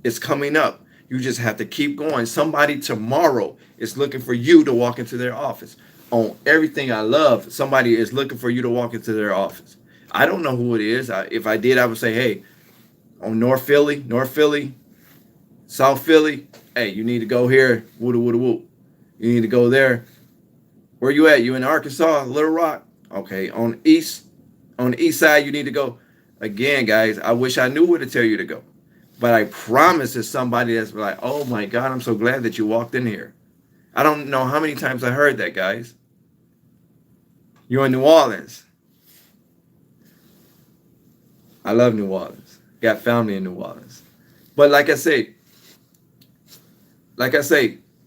It's coming up. You just have to keep going. Somebody tomorrow is looking for you to walk into their office. On everything I love, somebody is looking for you to walk into their office. I don't know who it is. If I did, I would say, hey, on North Philly, South Philly, hey, you need to go here. Woo woo woo. You need to go there. Where you at? You in Arkansas, Little Rock? Okay, on the east side, you need to go. Again, guys, I wish I knew where to tell you to go. But I promise it's somebody that's like, oh my God, I'm so glad that you walked in here. I don't know how many times I heard that, guys. You're in New Orleans. I love New Orleans. Got family in New Orleans. But like I say,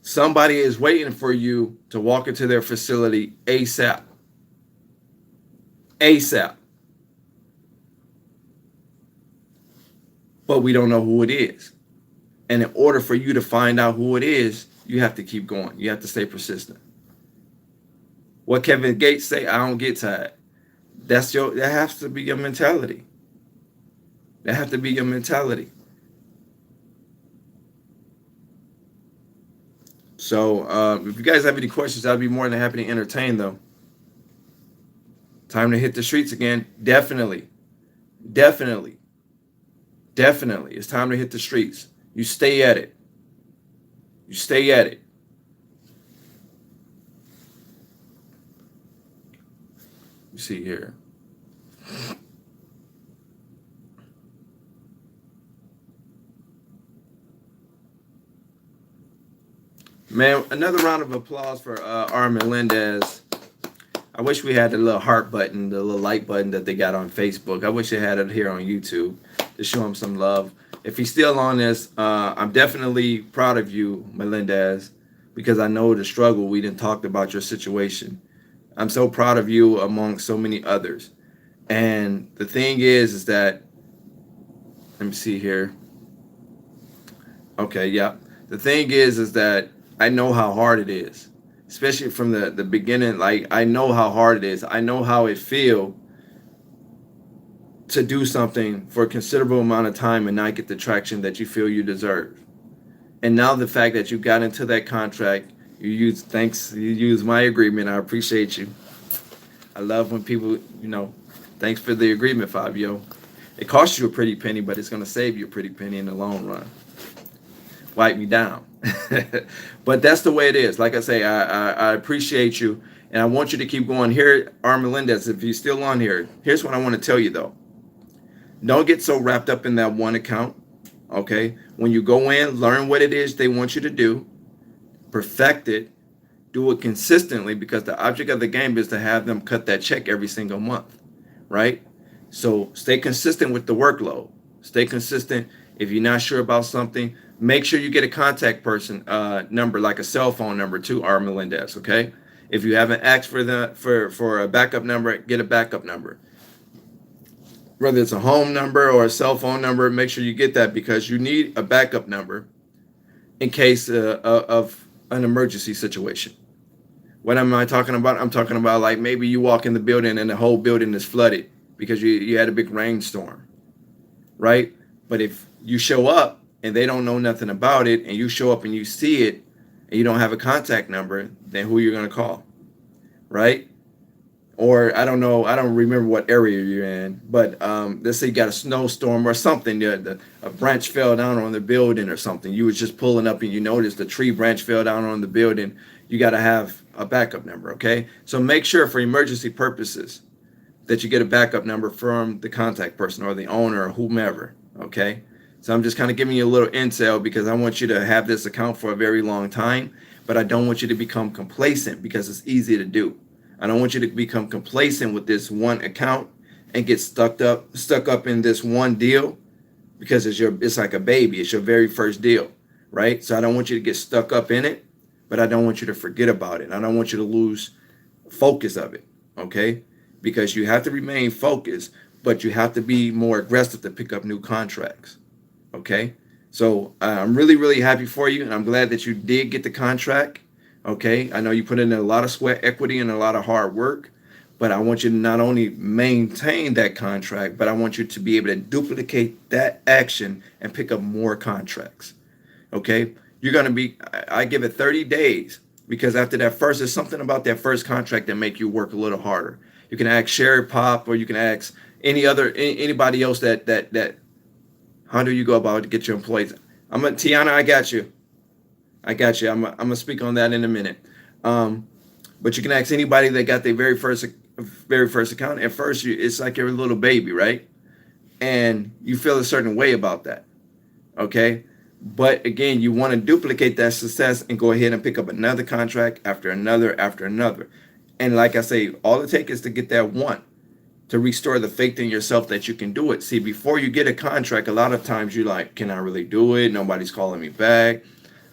somebody is waiting for you to walk into their facility ASAP. ASAP. But we don't know who it is. And in order for you to find out who it is, you have to keep going. You have to stay persistent. What Kevin Gates say, I don't get tired. That has to be your mentality. That has to be your mentality. So if you guys have any questions, I'd be more than happy to entertain them. Time to hit the streets again. Definitely. Definitely. Definitely. It's time to hit the streets. You stay at it. You stay at it. You see here. Man, another round of applause for R. Melendez. I wish we had the little heart button, the little like button that they got on Facebook. I wish they had it here on YouTube to show him some love. If he's still on this, I'm definitely proud of you, Melendez, because I know the struggle. We didn't talk about your situation. I'm so proud of you among so many others. And the thing is that, let me see here. Okay, yeah. The thing is that I know how hard it is, especially from the beginning. Like, I know how hard it is. I know how it feels to do something for a considerable amount of time and not get the traction that you feel you deserve. And now the fact that you got into that contract, you use my agreement. I appreciate you. I love when people, thanks for the agreement, Fabio. It costs you a pretty penny, but it's going to save you a pretty penny in the long run. Wipe me down. But that's the way it is. Like I say, I appreciate you, and I want you to keep going. Here, R. Melendez, if you're still on here, here's what I want to tell you, though. Don't get so wrapped up in that one account, okay? When you go in, learn what it is they want you to do, perfect it, do it consistently, because the object of the game is to have them cut that check every single month, right? So stay consistent with the workload. Stay consistent. If you're not sure about something, make sure you get a contact person number, like a cell phone number to R. Melendez, okay? If you haven't asked for a backup number, get a backup number. Whether it's a home number or a cell phone number, make sure you get that, because you need a backup number in case of an emergency situation. What am I talking about? I'm talking about, like, maybe you walk in the building and the whole building is flooded because you had a big rainstorm, right? But if you show up and they don't know nothing about it, and you show up and you see it and you don't have a contact number, then who you're going to call, right? Or I don't know, I don't remember what area you're in, but let's say you got a snowstorm or something, a branch fell down on the building or something. You was just pulling up and you noticed the tree branch fell down on the building. You got to have a backup number, okay? So make sure for emergency purposes that you get a backup number from the contact person or the owner or whomever, okay? So I'm just kind of giving you a little intel, because I want you to have this account for a very long time, but I don't want you to become complacent, because it's easy to do. I don't want you to become complacent with this one account and get stuck up in this one deal, because it's like a baby. It's your very first deal, right? So I don't want you to get stuck up in it, but I don't want you to forget about it. I don't want you to lose focus of it, okay? Because you have to remain focused, but you have to be more aggressive to pick up new contracts, okay? So I'm really, really happy for you, and I'm glad that you did get the contract. Okay, I know you put in a lot of sweat equity and a lot of hard work, but I want you to not only maintain that contract, but I want you to be able to duplicate that action and pick up more contracts. Okay, you're going to be, I give it 30 days, because after that first, there's something about that first contract that make you work a little harder. You can ask Sherry Pop, or you can ask anybody else that how do you go about to get your employees? Tiana, I got you. I got you. I'm gonna speak on that in a minute. Um, but you can ask anybody that got their very first account. At first, it's like you're a little baby, right? And you feel a certain way about that. Okay. But again, you want to duplicate that success and go ahead and pick up another contract after another. And like I say, all it takes is to get that one to restore the faith in yourself that you can do it. See, before you get a contract, a lot of times you're like, can I really do it? Nobody's calling me back.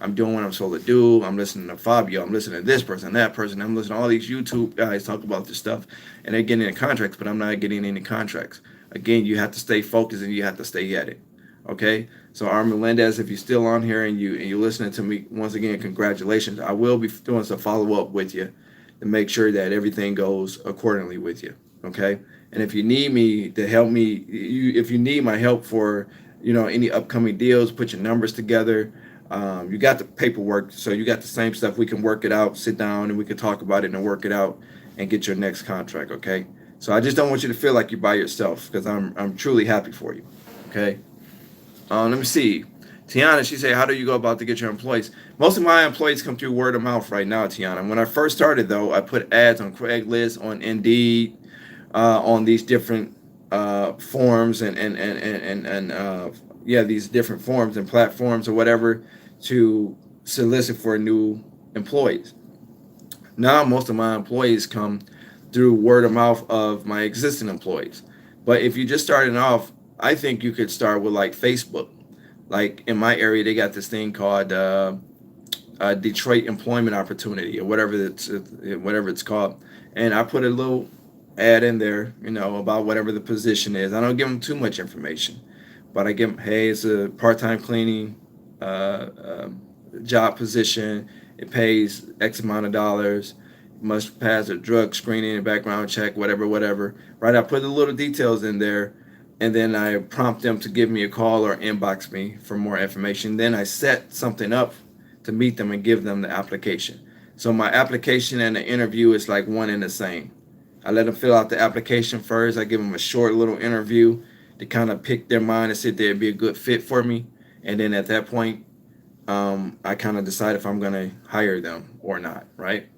I'm doing what I'm supposed to do. I'm listening to Fabio. I'm listening to this person, that person. I'm listening to all these YouTube guys talk about this stuff, and they're getting in contracts, but I'm not getting any contracts. Again, you have to stay focused and you have to stay at it. Okay. So Armin Melendez, if you're still on here and you're listening to me, once again, congratulations. I will be doing some follow up with you to make sure that everything goes accordingly with you. Okay. And if you need me to help me, if you need my help for, any upcoming deals, put your numbers together. You got the paperwork, so you got the same stuff. We can work it out, sit down, and we can talk about it and work it out and get your next contract. Okay. So I just don't want you to feel like you're by yourself, because I'm truly happy for you. Okay. Let me see. Tiana, she said, how do you go about to get your employees? Most of my employees come through word of mouth right now, Tiana. When I first started, though, I put ads on Craigslist, on Indeed, on these different forums and these different forums and platforms or whatever to solicit for new employees. Now, most of my employees come through word of mouth of my existing employees. But if you just starting off, I think you could start with like Facebook. Like in my area, they got this thing called Detroit Employment Opportunity or whatever it's called. And I put a little ad in there, about whatever the position is. I don't give them too much information, but I give them, hey, it's a part-time cleaning uh, uh, job position. It pays X amount of dollars. Must pass a drug screening and background check, whatever. Right? I put the little details in there, and then I prompt them to give me a call or inbox me for more information. Then I set something up to meet them and give them the application. So my application and the interview is like one and the same. I let them fill out the application first. I give them a short little interview to kind of pick their mind and see if they'd be a good fit for me. And then at that point, I kind of decide if I'm going to hire them or not, right?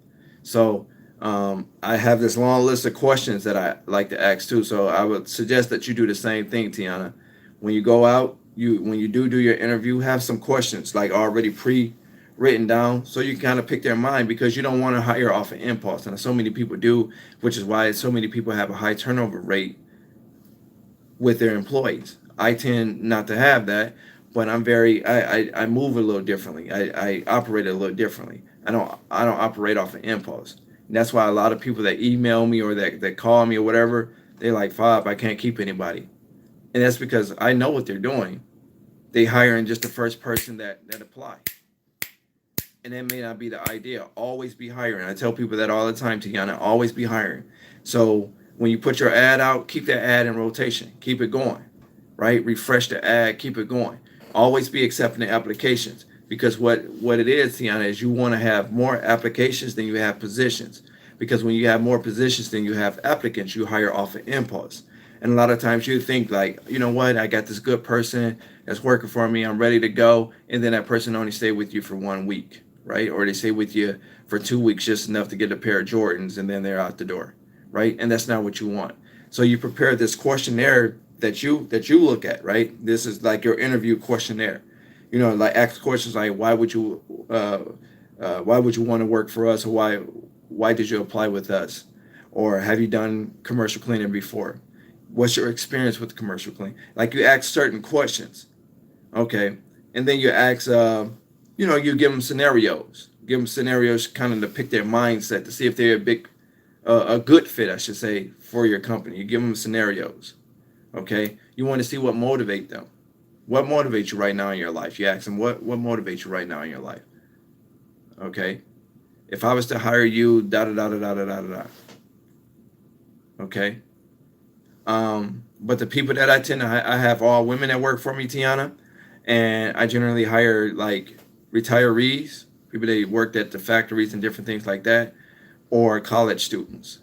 So I have this long list of questions that I like to ask too. So I would suggest that you do the same thing, Tiana. When you go out, when you do your interview, have some questions like already written down so you can kind of pick their mind, because you don't want to hire off an impulse. And so many people do, which is why so many people have a high turnover rate with their employees. I tend not to have that, but I move a little differently. I operate a little differently. I don't operate off an impulse. And that's why a lot of people that email me or that call me or whatever, they're like, Fob, I can't keep anybody. And that's because I know what they're doing. They hiring just the first person that apply. And that may not be the idea. Always be hiring. I tell people that all the time, Tiana, always be hiring. So when you put your ad out, keep that ad in rotation. Keep it going, right? Refresh the ad, keep it going. Always be accepting the applications, because what it is, Tiana, is you want to have more applications than you have positions. Because when you have more positions than you have applicants, you hire off an impulse. And a lot of times you think like, you know what, I got this good person that's working for me, I'm ready to go. And then that person only stay with you for 1 week, right? Or they stay with you for 2 weeks, just enough to get a pair of Jordans, and then they're out the door, right? And that's not what you want. So you prepare this questionnaire that you look at, right? This is like your interview questionnaire. Like ask questions like, why would you want to work for us, or why did you apply with us, or have you done commercial cleaning before? What's your experience with commercial cleaning? Like you ask certain questions, okay, and then you ask, you give them scenarios. Give them scenarios kind of to pick their mindset to see if they're a good fit, I should say, for your company. You give them scenarios, okay? You want to see what motivates them. What motivates you right now in your life? You ask them, what motivates you right now in your life? Okay? If I was to hire you, da da da da da da da da. Okay? But the people that I tend to I have all women that work for me, Tiana, and I generally hire like retirees, people that worked at the factories and different things like that, or college students.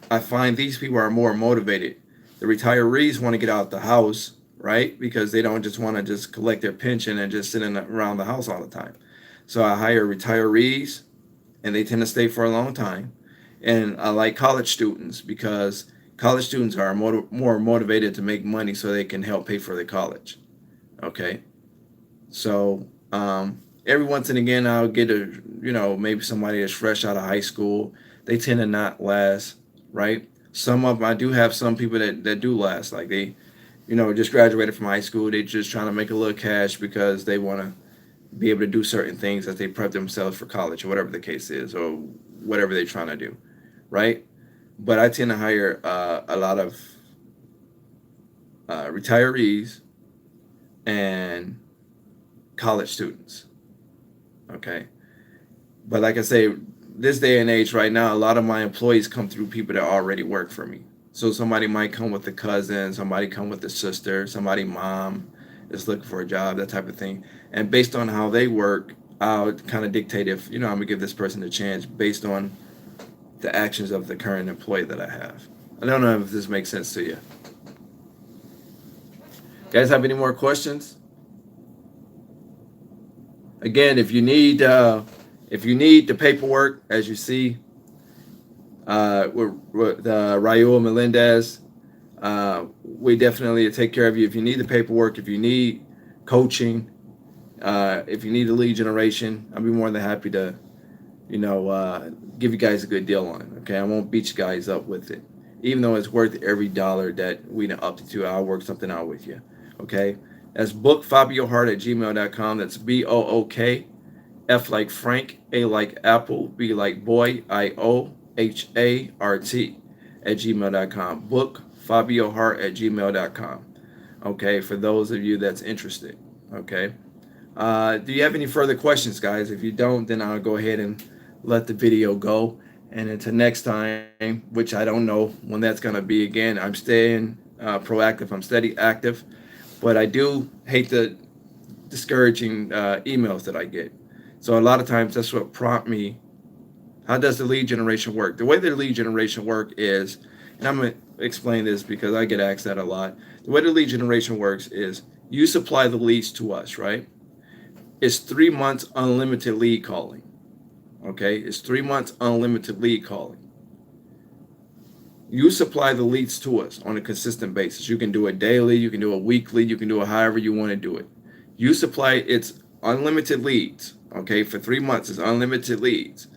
I find these people are more motivated. The retirees want to get out the house, right? Because they don't just want to just collect their pension and just sit around the house all the time. So I hire retirees, and they tend to stay for a long time. And I like college students because college students are more motivated to make money so they can help pay for their college. Okay, so every once and again I'll get maybe somebody that's fresh out of high school. They tend to not last, right? Some of them, I do have some people that do last, like they just graduated from high school. They just trying to make a little cash because they want to be able to do certain things as they prep themselves for college or whatever the case is, or whatever they're trying to do, right? But I tend to hire a lot of retirees and college students. Okay, but like I say, this day and age right now, a lot of my employees come through people that already work for me. So somebody might come with a cousin, somebody come with a sister, somebody mom is looking for a job, that type of thing. And based on how they work, I'll kind of dictate if I'm gonna give this person a chance based on the actions of the current employee that I have. I don't know if this makes sense to you. Guys, have any more questions? Again, if you need the paperwork, as you see, with Raul Melendez, we definitely take care of you. If you need the paperwork, if you need coaching, if you need a lead generation, I'll be more than happy to, give you guys a good deal on it. Okay, I won't beat you guys up with it, even though it's worth every dollar that we up to. I'll work something out with you. Okay, that's bookfabiohart@gmail.com. That's BOOK, F like Frank, A like Apple, B like boy, IOHART @gmail.com. Bookfabiohart@gmail.com. Okay, for those of you that's interested. Okay. Do you have any further questions, guys? If you don't, then I'll go ahead and let the video go. And until next time, which I don't know when that's going to be again, I'm staying proactive. I'm steady active. But I do hate the discouraging emails that I get. So a lot of times that's what prompt me. How does the lead generation work? The way the lead generation work is, and I'm going to explain this because I get asked that a lot. The way the lead generation works is you supply the leads to us, right? It's 3 months unlimited lead calling. Okay, it's 3 months unlimited lead calling. You supply the leads to us on a consistent basis. You can do it daily, you can do it weekly, you can do it however you want to do it. You supply it's unlimited leads. Okay, for 3 months, it's unlimited leads.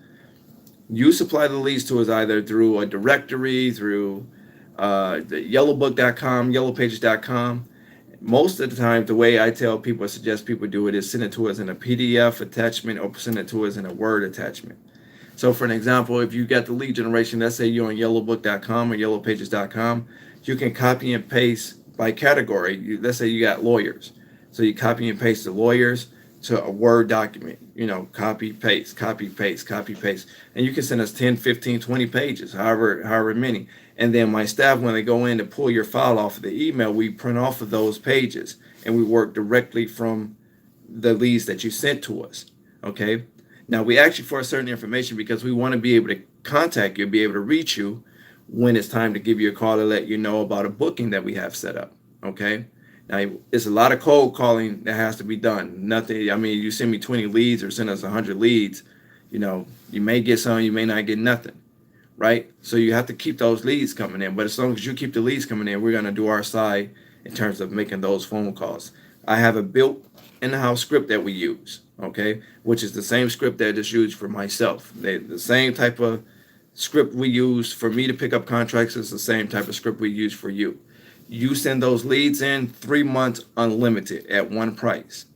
You supply the leads to us either through a directory, through the yellowbook.com, yellowpages.com. Most of the time, the way I tell people, suggest people do it is send it to us in a PDF attachment or send it to us in a Word attachment. So for an example, if you got the lead generation, let's say you're on yellowbook.com or yellowpages.com, you can copy and paste by category. Let's say you got lawyers. So you copy and paste the lawyers to a Word document, copy, paste, copy, paste, copy, paste. And you can send us 10, 15, 20 pages, however many. And then my staff, when they go in to pull your file off of the email, we print off of those pages and we work directly from the leads that you sent to us. Okay. Now we ask you for a certain information because we want to be able to contact you, be able to reach you when it's time to give you a call to let you know about a booking that we have set up. Okay. Now it's a lot of cold calling that has to be done. Nothing. I mean, you send me 20 leads or send us 100 leads, you may get some, you may not get nothing. Right? So you have to keep those leads coming in. But as long as you keep the leads coming in, we're going to do our side in terms of making those phone calls. I have a built in-house script that we use, okay, which is the same script that is used for myself. The same type of script we use for me to pick up contracts is the same type of script we use for you. You send those leads in, 3 months unlimited at one price.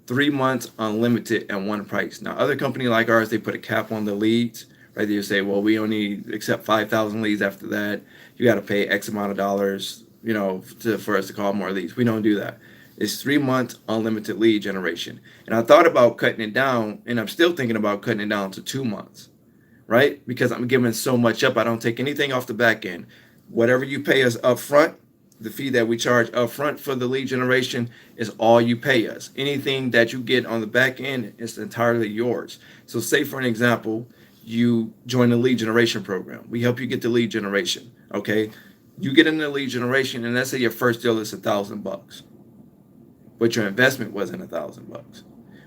3 months unlimited at one price. Now, other company like ours, they put a cap on the leads. Right, you say, well, we only accept 5,000 leads. After that, you got to pay X amount of dollars, for us to call more leads. We don't do that. It's 3 months unlimited lead generation. And I thought about cutting it down, and I'm still thinking about cutting it down to 2 months, right? Because I'm giving so much up. I don't take anything off the back end. Whatever you pay us up front, the fee that we charge up front for the lead generation is all you pay us. Anything that you get on the back end is entirely yours. So say, for an example, you join the lead generation program. We help you get the lead generation. Okay. You get into lead generation, and let's say your first deal is $1,000, but your investment wasn't $1,000.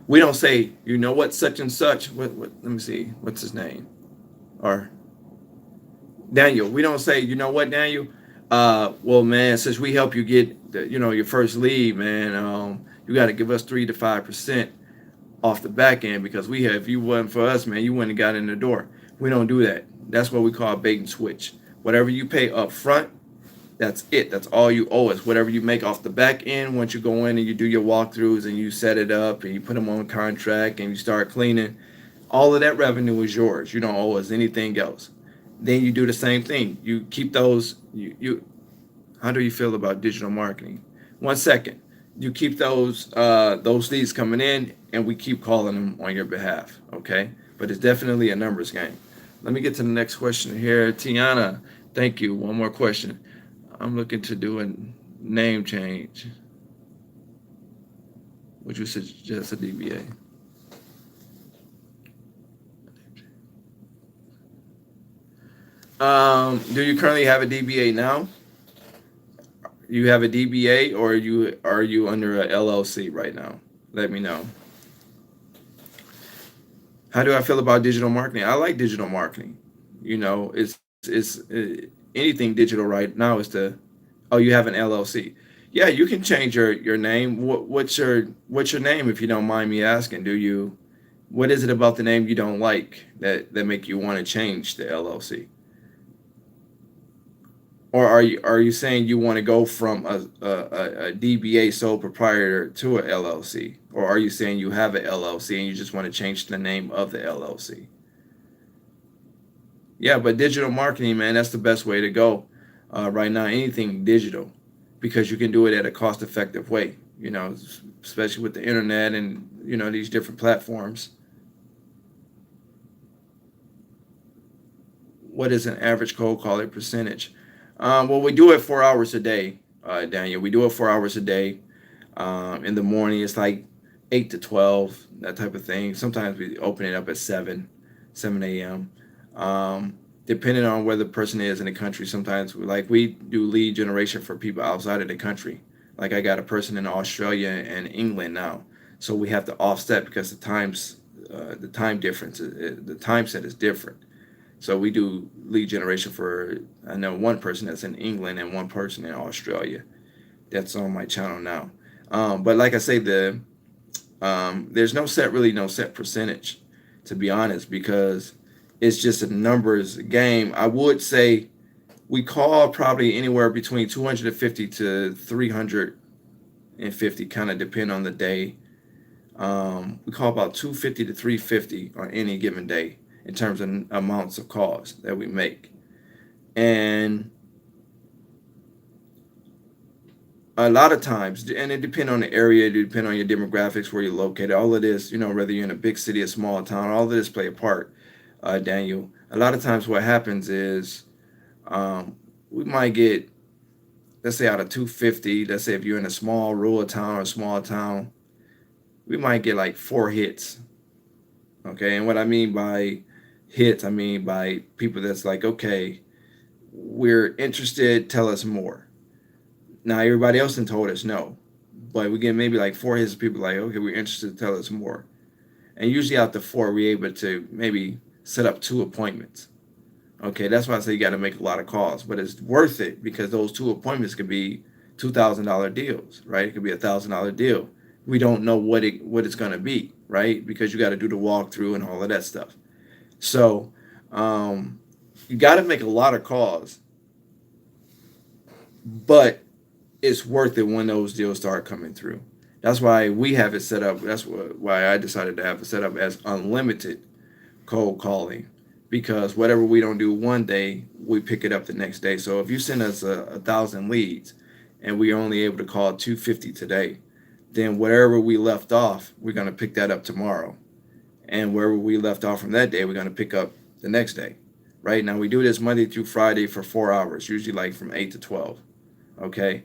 We don't say, you know what, such and such. Let me see, what's his name? Or Daniel. We don't say, you know what, Daniel. Well, man, since we help you get your first lead, man, you got to give us 3 to 5% off the back end because we have. If you wasn't for us, man, you wouldn't have got in the door. We don't do that. That's what we call bait and switch. Whatever you pay up front, that's it. That's all you owe us. Whatever you make off the back end, once you go in and you do your walkthroughs and you set it up and you put them on contract and you start cleaning, all of that revenue is yours. You don't owe us anything else. Then you do the same thing. You keep those. How do you feel about digital marketing? 1 second. You keep those leads coming in, and we keep calling them on your behalf. Okay, but it's definitely a numbers game. Let me get to the next question here, Tiana. Thank you. One more question. I'm looking to do a name change. Would you suggest a DBA? Do you currently have a DBA now? You have a DBA, or are you under a LLC right now? Let me know. How do I feel about digital marketing? I like digital marketing. It's anything digital right now is the. Oh, you have an LLC. Yeah, you can change your name. What's your name, if you don't mind me asking? What is it about the name you don't like that make you want to change the LLC? Or are you saying you want to go from a DBA, sole proprietor, to a LLC? Or are you saying you have a LLC and you just want to change the name of the LLC? Yeah, but digital marketing, man, that's the best way to go right now. Anything digital, because you can do it at a cost-effective way. Especially with the internet and these different platforms. What is an average cold calling percentage? Well, we do it 4 hours a day, Daniel. We do it 4 hours a day. In the morning, it's like 8 to 12, that type of thing. Sometimes we open it up at 7 a.m. Depending on where the person is in the country. Sometimes we do lead generation for people outside of the country. Like I got a person in Australia and England now, so we have to offset because the time difference, the time set is different. So we do lead generation for, I know, one person that's in England and one person in Australia. That's on my channel now. But like I say, there's no set percentage, to be honest, because it's just a numbers game. I would say we call probably anywhere between 250 to 350, kind of depend on the day. We call about 250 to 350 on any given day in terms of amounts of calls that we make. And a lot of times, and it depends on the area, it depends on your demographics, where you're located, all of this, whether you're in a big city, a small town, all of this play a part, Daniel. A lot of times what happens is we might get, let's say out of 250, let's say if you're in a small rural town or a small town, we might get like 4 hits. Okay, and what I mean by hits, I mean by people that's like, okay, we're interested, tell us more. Now everybody else done told us no, but we get maybe like 4 hits of people like, okay, we're interested, tell us more. And usually out the 4, we're able to maybe set up 2 appointments. Okay, that's why I say you got to make a lot of calls, but it's worth it because those 2 appointments could be $2,000 deals, right? It could be $1,000 deal. We don't know what it's going to be, right? Because you got to do the walkthrough and all of that stuff. So you got to make a lot of calls, but it's worth it when those deals start coming through. That's why we have it set up. That's why I decided to have it set up as unlimited cold calling, because whatever we don't do one day, we pick it up the next day. So if you send us 1,000 leads and we're only able to call 250 today, then wherever we left off, we're going to pick that up tomorrow. And wherever we left off from that day, we're going to pick up the next day. Right now, we do this Monday through Friday for 4 hours, usually like from 8 to 12. Okay.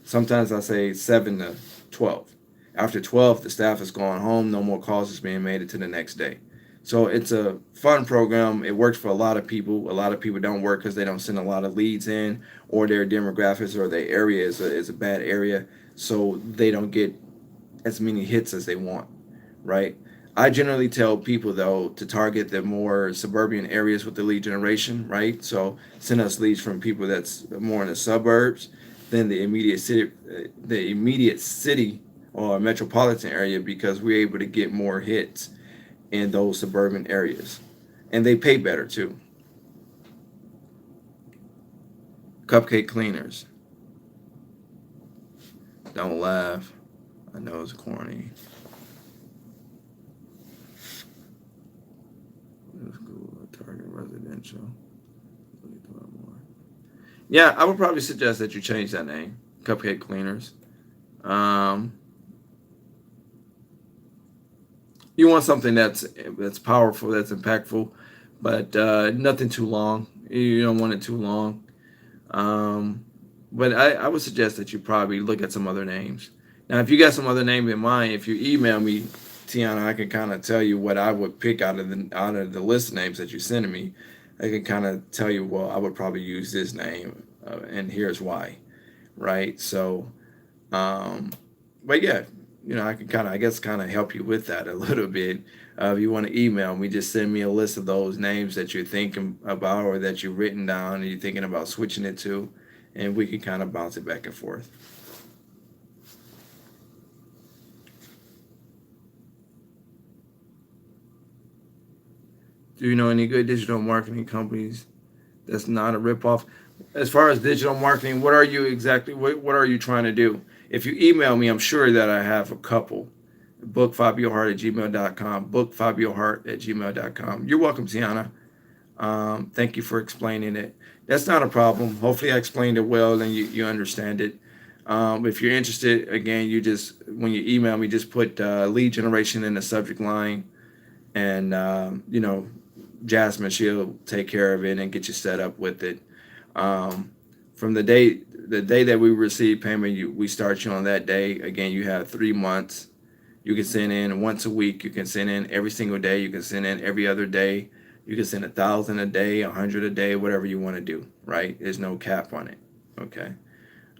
Sometimes I say 7 to 12. After 12, the staff is going home. No more calls is being made until the next day. So it's a fun program. It works for a lot of people. A lot of people don't work because they don't send a lot of leads in, or their demographics or their area is a bad area, so they don't get as many hits as they want, right? I generally tell people though to target the more suburban areas with the lead generation, right? So send us leads from people that's more in the suburbs than the immediate city or metropolitan area, because we're able to get more hits in those suburban areas, and they pay better too. Cupcake cleaners, don't laugh. I know it's corny. Let's go target residential. Yeah, I would probably suggest that you change that name, Cupcake Cleaners. Um, you want something that's powerful, that's impactful, but nothing too long. You don't want it too long. Um, but I would suggest that you probably look at some other names. Now, if you got some other name in mind, if you email me, Tiana, I can kind of tell you what I would pick out of the list of names that you're sending me. I can kind of tell you, well, I would probably use this name, and here's why, right? So, um, but yeah, I can kind of, I guess, kind of help you with that a little bit. If you want to email me, just send me a list of those names that you're thinking about or that you've written down and you're thinking about switching it to, and we can kind of bounce it back and forth. Do you know any good digital marketing companies that's not a ripoff? As far as digital marketing, what are you exactly, what are you trying to do? If you email me, I'm sure that I have a couple. Bookfabiohart at gmail.com. Bookfabiohart at gmail.com. You're welcome, Tiana. Thank you for explaining it. That's not a problem. Hopefully, I explained it well and you understand it. If you're interested, again, you just, when you email me, just put lead generation in the subject line, and Jasmine, she'll take care of it and get you set up with it. Um, from the day that we receive payment, we start you on that day. Again, you have 3 months. You can send in once a week. You can send in every single day. You can send in every other day. You can send 1,000 a day, 100 a day, whatever you want to do. Right? There's no cap on it. Okay.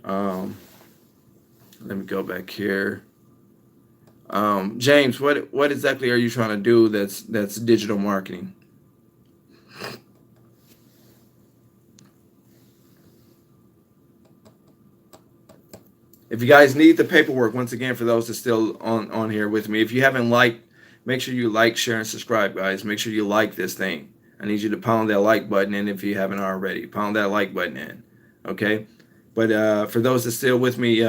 Um, let me go back here. James, what exactly are you trying to do? That's digital marketing. If you guys need the paperwork, once again, for those that's still on here with me, if you haven't liked, make sure you like, share, and subscribe, guys. Make sure you like this thing. I need you to pound that like button in if you haven't already. Pound that like button in, okay? But for those that still with me,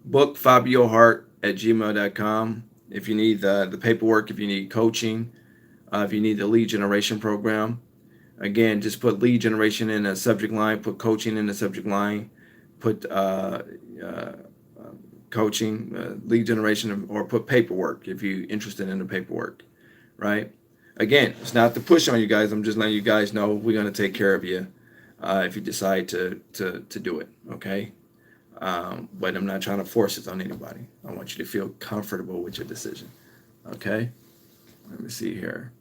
book FabioHart at gmail.com. If you need the paperwork, if you need coaching, if you need the lead generation program, again, just put lead generation in the subject line, put coaching in the subject line, put uh, coaching, lead generation, or put paperwork if you're interested in the paperwork, right? Again, it's not to push on you guys. I'm just letting you guys know we're going to take care of you if you decide to do it, okay? But I'm not trying to force it on anybody. I want you to feel comfortable with your decision, okay? Let me see here.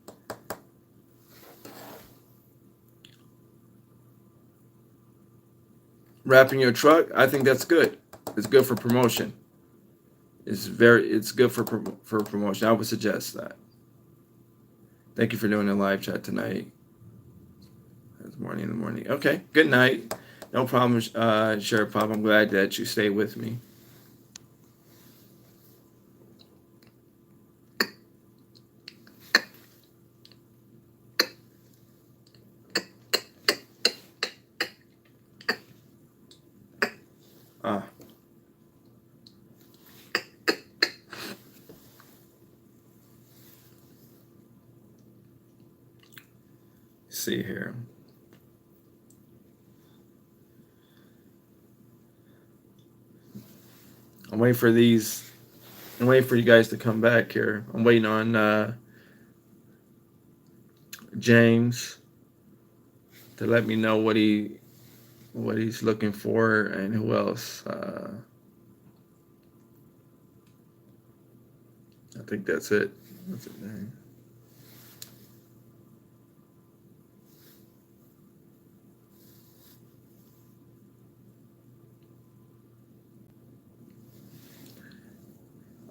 Wrapping your truck, I think that's good. It's good for promotion. It's good for promotion. I would suggest that. Thank you for doing the live chat tonight. It's morning in the morning. Okay, good night. No problem, Sheriff Pop. I'm glad that you stayed with me. Ah, see here. I'm waiting for these. I'm waiting for you guys to come back here. I'm waiting on James to let me know what he's looking for, and who else. I think that's it. What's it name?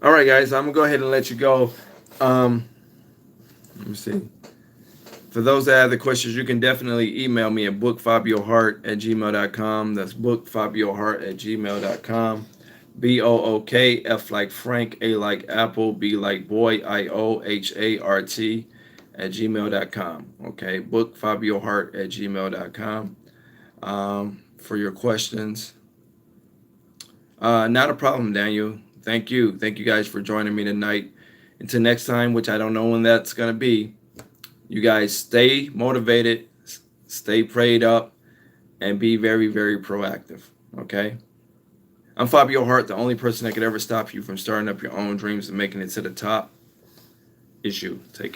All right, guys, I'm gonna go ahead and let you go. Let me see. For those that have the questions, you can definitely email me at bookfabiohart@gmail.com. That's bookfabiohart@gmail.com. BOOKF like Frank, A like Apple, B like boy, IOHART@gmail.com. Okay, bookfabiohart@gmail.com. For your questions. Not a problem, Daniel. Thank you. Thank you guys for joining me tonight. Until next time, which I don't know when that's going to be, you guys stay motivated, stay prayed up, and be very, very proactive. Okay? I'm Fabio Hart. The only person that could ever stop you from starting up your own dreams and making it to the top is you. Take care.